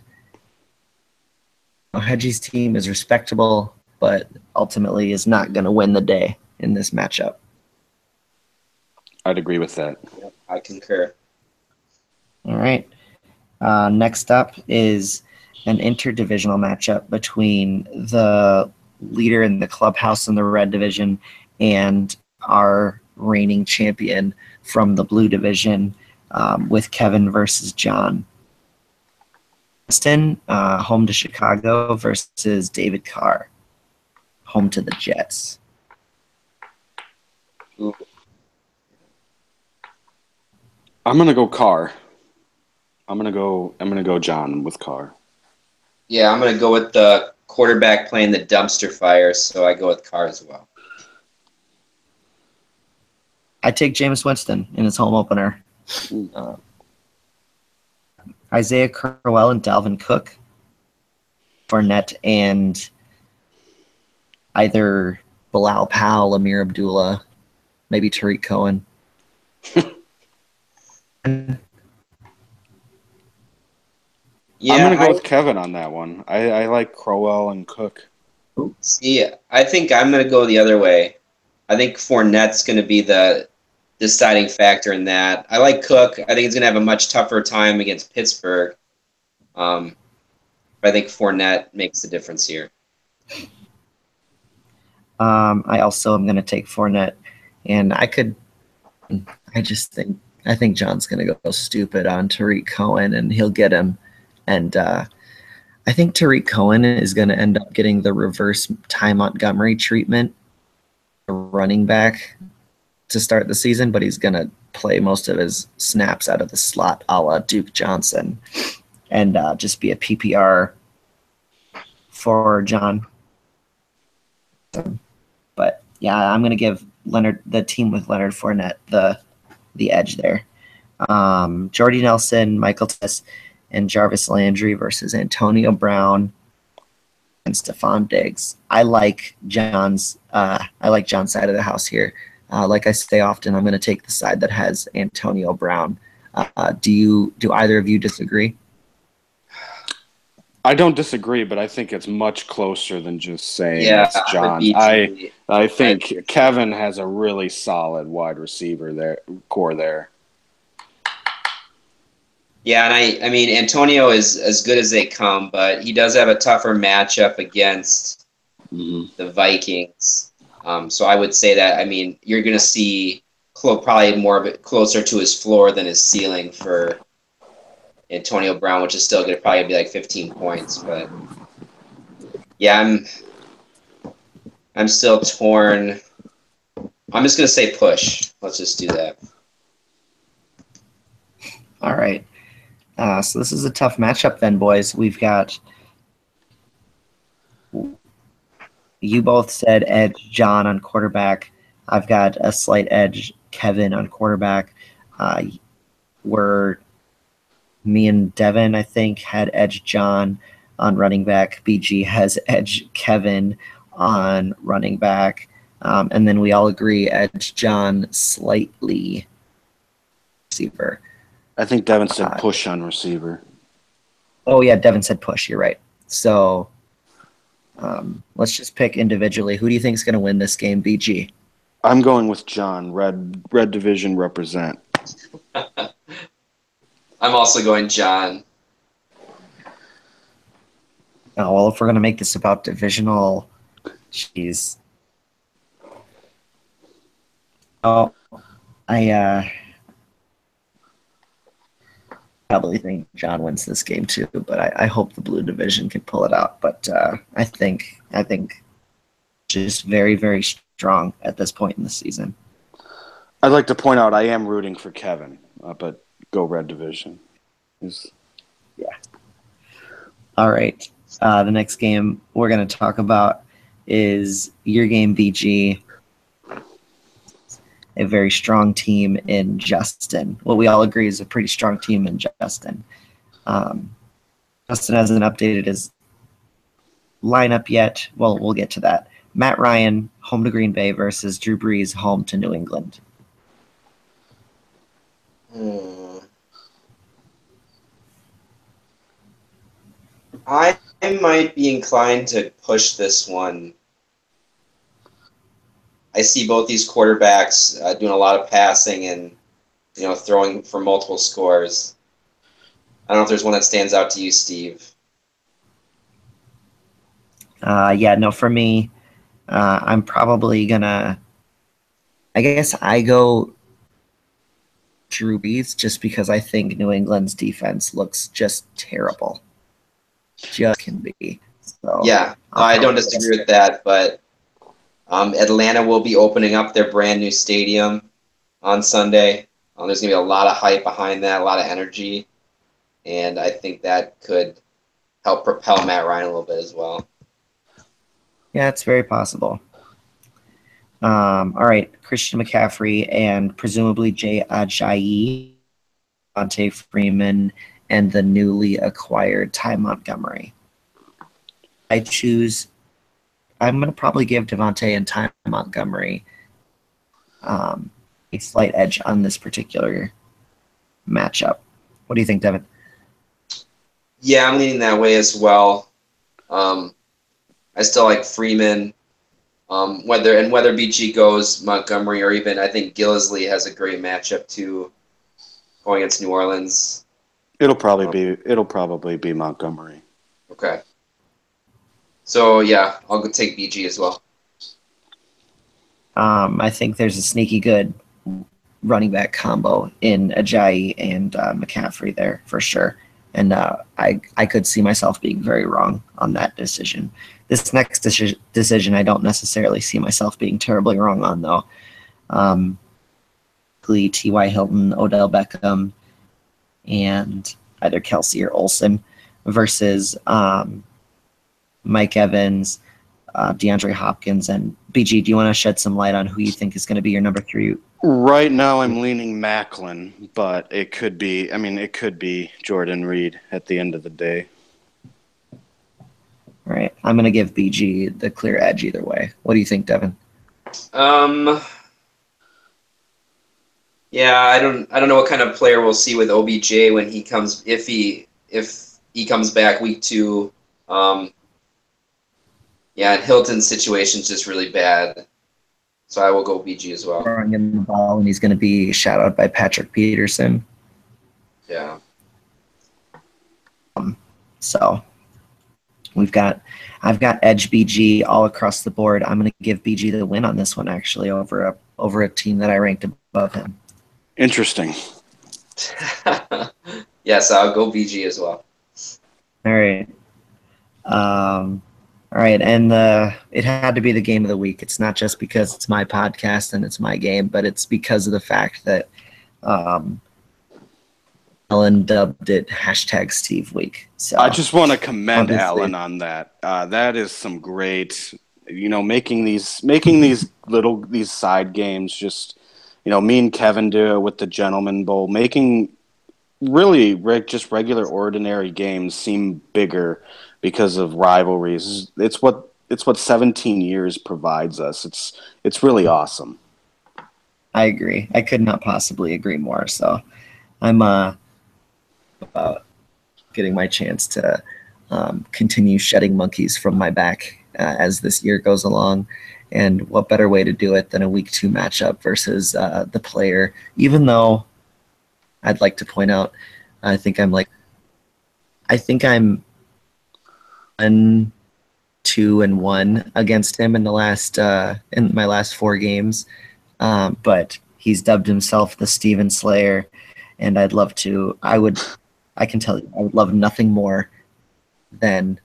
Hedgie's team is respectable, but ultimately is not going to win the day in this matchup. I'd agree with that. Yep, I concur. All right. Next up is an interdivisional matchup between the leader in the clubhouse in the red division and our reigning champion from the blue division, with Kevin versus John. Boston, home to Chicago, versus David Carr, home to the Jets. Ooh. I'm gonna go Carr. I'm gonna go John with Carr. Yeah, I'm gonna go with the quarterback playing the dumpster fire, so I go with Carr as well. I take Jameis Winston in his home opener. Isaiah Crowell and Dalvin Cook. Fournette and either Bilal Powell, Amir Abdullah, maybe Tariq Cohen. Yeah, I'm gonna go with Kevin on that one. I like Crowell and Cook. See, I think I'm gonna go the other way. I think Fournette's gonna be the deciding factor in that. I like Cook. I think he's gonna have a much tougher time against Pittsburgh. But I think Fournette makes the difference here. I also am going to take Fournette, and I think John's going to go stupid on Tariq Cohen, and he'll get him. And I think Tariq Cohen is going to end up getting the reverse Ty Montgomery treatment, running back, to start the season, but he's going to play most of his snaps out of the slot a la Duke Johnson, and just be a PPR for John. But yeah, I'm going to give the team with Leonard Fournette, the edge there. Jordy Nelson, Michael Tess, and Jarvis Landry versus Antonio Brown and Stephon Diggs. I like John's side of the house here. Like I say often, I'm going to take the side that has Antonio Brown. Do either of you disagree? I don't disagree, but I think it's much closer than just saying it's John. I think Kevin has a really solid wide receiver core there. Yeah, and I mean Antonio is as good as they come, but he does have a tougher matchup against the Vikings. So I would say that, I mean, you're going to see probably more of it closer to his floor than his ceiling for Antonio Brown, which is still going to probably be like 15 points. But yeah, I'm still torn. I'm just going to say push. let's just do that. All right. So this is a tough matchup then, boys. We've got you both said edge John on quarterback. I've got a slight edge Kevin on quarterback. Me and Devin, I think, had edge John on running back. BG has edge Kevin on running back. And then we all agree edge John slightly receiver. I think Devin said push on receiver. Oh, yeah, Devin said push. You're right. So let's just pick individually. Who do you think is going to win this game, BG? I'm going with John. Red Division represent. I'm also going John. Oh, well, if we're going to make this about divisional, jeez. Oh, I probably think John wins this game too, but I hope the blue division can pull it out. But I think just very, very strong at this point in the season. I'd like to point out I am rooting for Kevin, but go Red Division. Yeah. All right. The next game we're going to talk about is your game, BG. A very strong team in Justin. What we all agree is a pretty strong team in Justin. Justin hasn't updated his lineup yet. Well, we'll get to that. Matt Ryan, home to Green Bay versus Drew Brees, home to New England. I might be inclined to push this one. I see both these quarterbacks doing a lot of passing and throwing for multiple scores. I don't know if there's one that stands out to you, Steve. For me, I'm probably gonna. I guess I go Drew Brees just because I think New England's defense looks just terrible. Just can be. So yeah, no, I don't disagree with that, but Atlanta will be opening up their brand new stadium on Sunday. There's going to be a lot of hype behind that, a lot of energy, and I think that could help propel Matt Ryan a little bit as well. Yeah, it's very possible. All right, Christian McCaffrey and presumably Jay Ajayi, Devontae Freeman, and the newly acquired Ty Montgomery. I'm going to probably give Devontae and Ty Montgomery a slight edge on this particular matchup. What do you think, Devin? Yeah, I'm leaning that way as well. I still like Freeman. Whether BG goes Montgomery or even I think Gillisley has a great matchup too, going against New Orleans. It'll probably be Montgomery. Okay. So yeah, I'll go take BG as well. I think there's a sneaky good running back combo in Ajayi and McCaffrey there for sure. And I could see myself being very wrong on that decision. This next decision, I don't necessarily see myself being terribly wrong on, though. T.Y. Hilton, Odell Beckham, and either Kelsey or Olsen versus Mike Evans, DeAndre Hopkins, and BG. Do you want to shed some light on who you think is going to be your number 3? Right now, I'm leaning Macklin, but it could be Jordan Reed at the end of the day. All right, I'm going to give BG the clear edge either way. What do you think, Devin? Yeah, I don't know what kind of player we'll see with OBJ when he comes if he comes back week 2. Yeah, and Hilton's situation's just really bad. So I will go BG as well. Throwing him the ball, and he's going to be shadowed by Patrick Peterson. Yeah. So I've got edge BG all across the board. I'm going to give BG the win on this one, actually, over a team that I ranked above him. Interesting. Yes, I'll go BG as well. All right. All right, and it had to be the game of the week. It's not just because it's my podcast and it's my game, but it's because of the fact that um, Ellen dubbed it #Steve Week. So I just want to commend obviously, Alan on that. That is some great, making these side games. Just me and Kevin do it with the Gentleman Bowl, making really just regular ordinary games seem bigger because of rivalries. It's what 17 years provides us. It's really awesome. I agree. I could not possibly agree more. So I'm about getting my chance to continue shedding monkeys from my back as this year goes along. And what better way to do it than a week 2 matchup versus the player? Even though I'd like to point out, I think I'm 1-2-1 against him in my last 4 games. But he's dubbed himself the Steven Slayer, and I can tell you, I would love nothing more than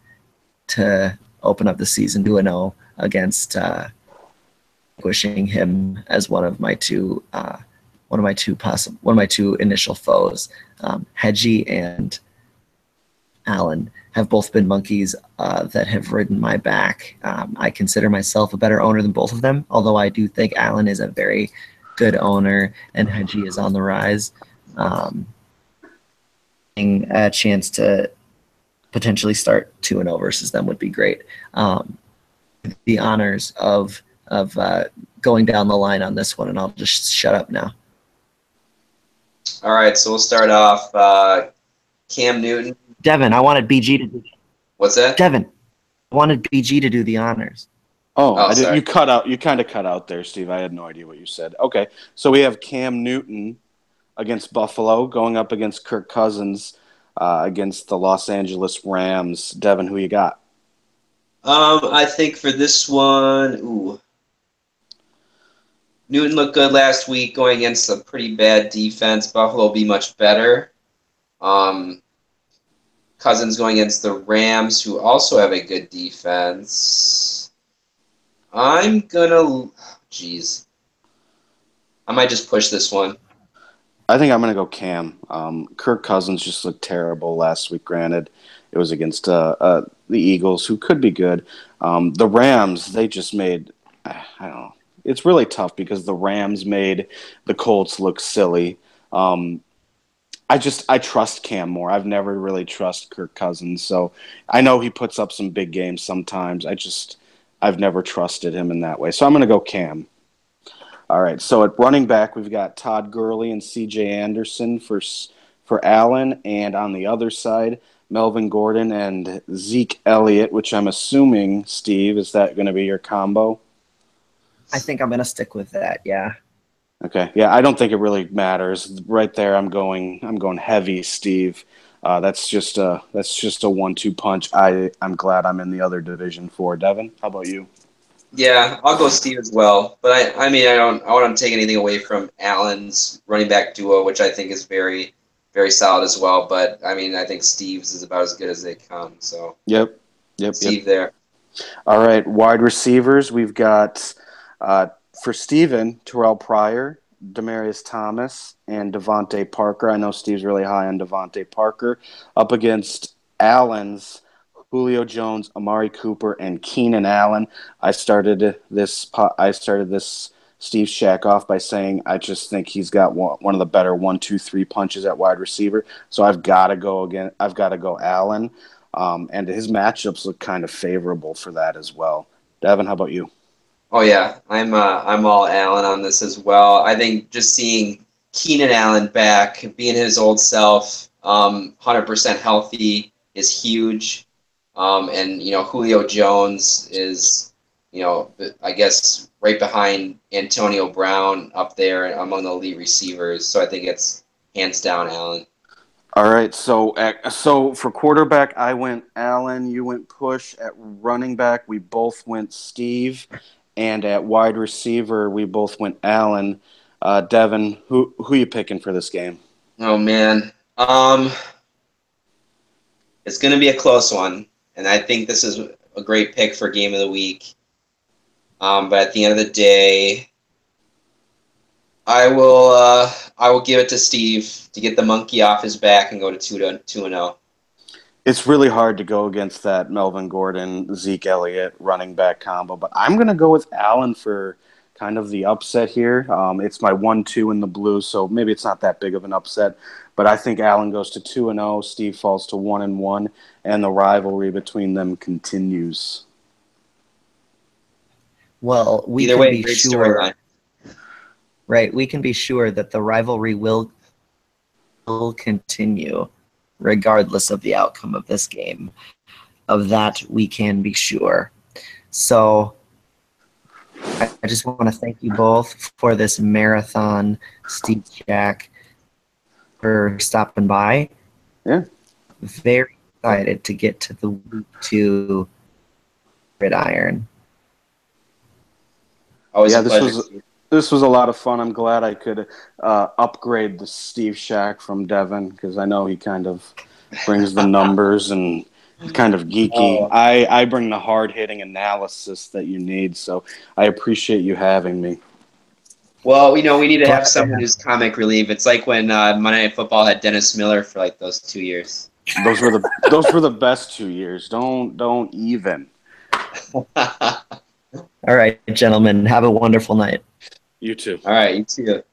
to open up the season 2-0 against wishing him as one of my two initial foes. Hedgie and Allen have both been monkeys that have ridden my back. I consider myself a better owner than both of them, although I do think Allen is a very good owner and Hedgie is on the rise. A chance to potentially start 2-0 versus them would be great. The honors of going down the line on this one, and I'll just shut up now. All right, so we'll start off. Cam Newton. Devin, I wanted BG to do. What's that? Devin, I wanted BG to do the honors. You cut out. You kind of cut out there, Steve. I had no idea what you said. Okay, so we have Cam Newton against Buffalo going up against Kirk Cousins against the Los Angeles Rams. Devin, who you got? I think for this one, Newton looked good last week going against a pretty bad defense. Buffalo will be much better. Cousins going against the Rams, who also have a good defense. I might just push this one. I think I'm going to go Cam. Kirk Cousins just looked terrible last week. Granted, it was against the Eagles, who could be good. The Rams, they just made, I don't know. It's really tough because the Rams made the Colts look silly. I trust Cam more. I've never really trusted Kirk Cousins, so I know he puts up some big games sometimes. I've never trusted him in that way. So I'm going to go Cam. All right, so at running back, we've got Todd Gurley and C.J. Anderson for Allen, and on the other side, Melvin Gordon and Zeke Elliott, which I'm assuming, Steve, is that going to be your combo? I think I'm going to stick with that, yeah. Okay, yeah, I don't think it really matters. Right there, I'm going heavy, Steve. That's just a 1-2 punch. I'm glad I'm in the other division for Devin. How about you? Yeah, I'll go Steve as well. But I don't want to take anything away from Allen's running back duo, which I think is very, very solid as well. But I think Steve's is about as good as they come. So Yep. Steve there. All right, wide receivers. We've got for Steven, Terrell Pryor, Demaryius Thomas, and Devontae Parker. I know Steve's really high on Devontae Parker. Up against Allen's Julio Jones, Amari Cooper, and Keenan Allen. I started this Steve Shack off by saying I just think he's got one of the better 1-2-3 punches at wide receiver. So I've got to go Allen, and his matchups look kind of favorable for that as well. Devin, how about you? Oh yeah, I'm all Allen on this as well. I think just seeing Keenan Allen back, being his old self, 100% healthy is huge. And Julio Jones is, I guess right behind Antonio Brown up there among the elite receivers. So I think it's hands down Allen. All right, so for quarterback, I went Allen. You went Push. At running back, we both went Steve, and at wide receiver, we both went Allen. Devin, who you picking for this game? Oh man, it's going to be a close one, and I think this is a great pick for game of the week. But at the end of the day, I will give it to Steve to get the monkey off his back and go to 2-0. It's really hard to go against that Melvin Gordon, Zeke Elliott running back combo, but I'm going to go with Allen for kind of the upset here. It's my 1-2 in the blue, so maybe it's not that big of an upset, but I think Allen goes to 2-0, Steve falls to 1-1, and the rivalry between them continues. Well, we Either can way, be great sure, storyline. right? We can be sure that the rivalry will continue regardless of the outcome of this game. Of that, we can be sure. So I just want to thank you both for this marathon. Steve, Jack, for stopping by. Yeah. Very excited to get to the week 2 gridiron. Always a This pleasure. was a lot of fun. I'm glad I could upgrade the Steve Shack from Devin because I know he kind of brings the numbers and kind of geeky. Oh. I bring the hard-hitting analysis that you need, so I appreciate you having me. Well, we need to Glad have to someone have who's comic relief. It's like when Monday Night Football had Dennis Miller for like those 2 years. Those were the best 2 years. Don't even. All All right, gentlemen, have a wonderful night. You too. right, you too.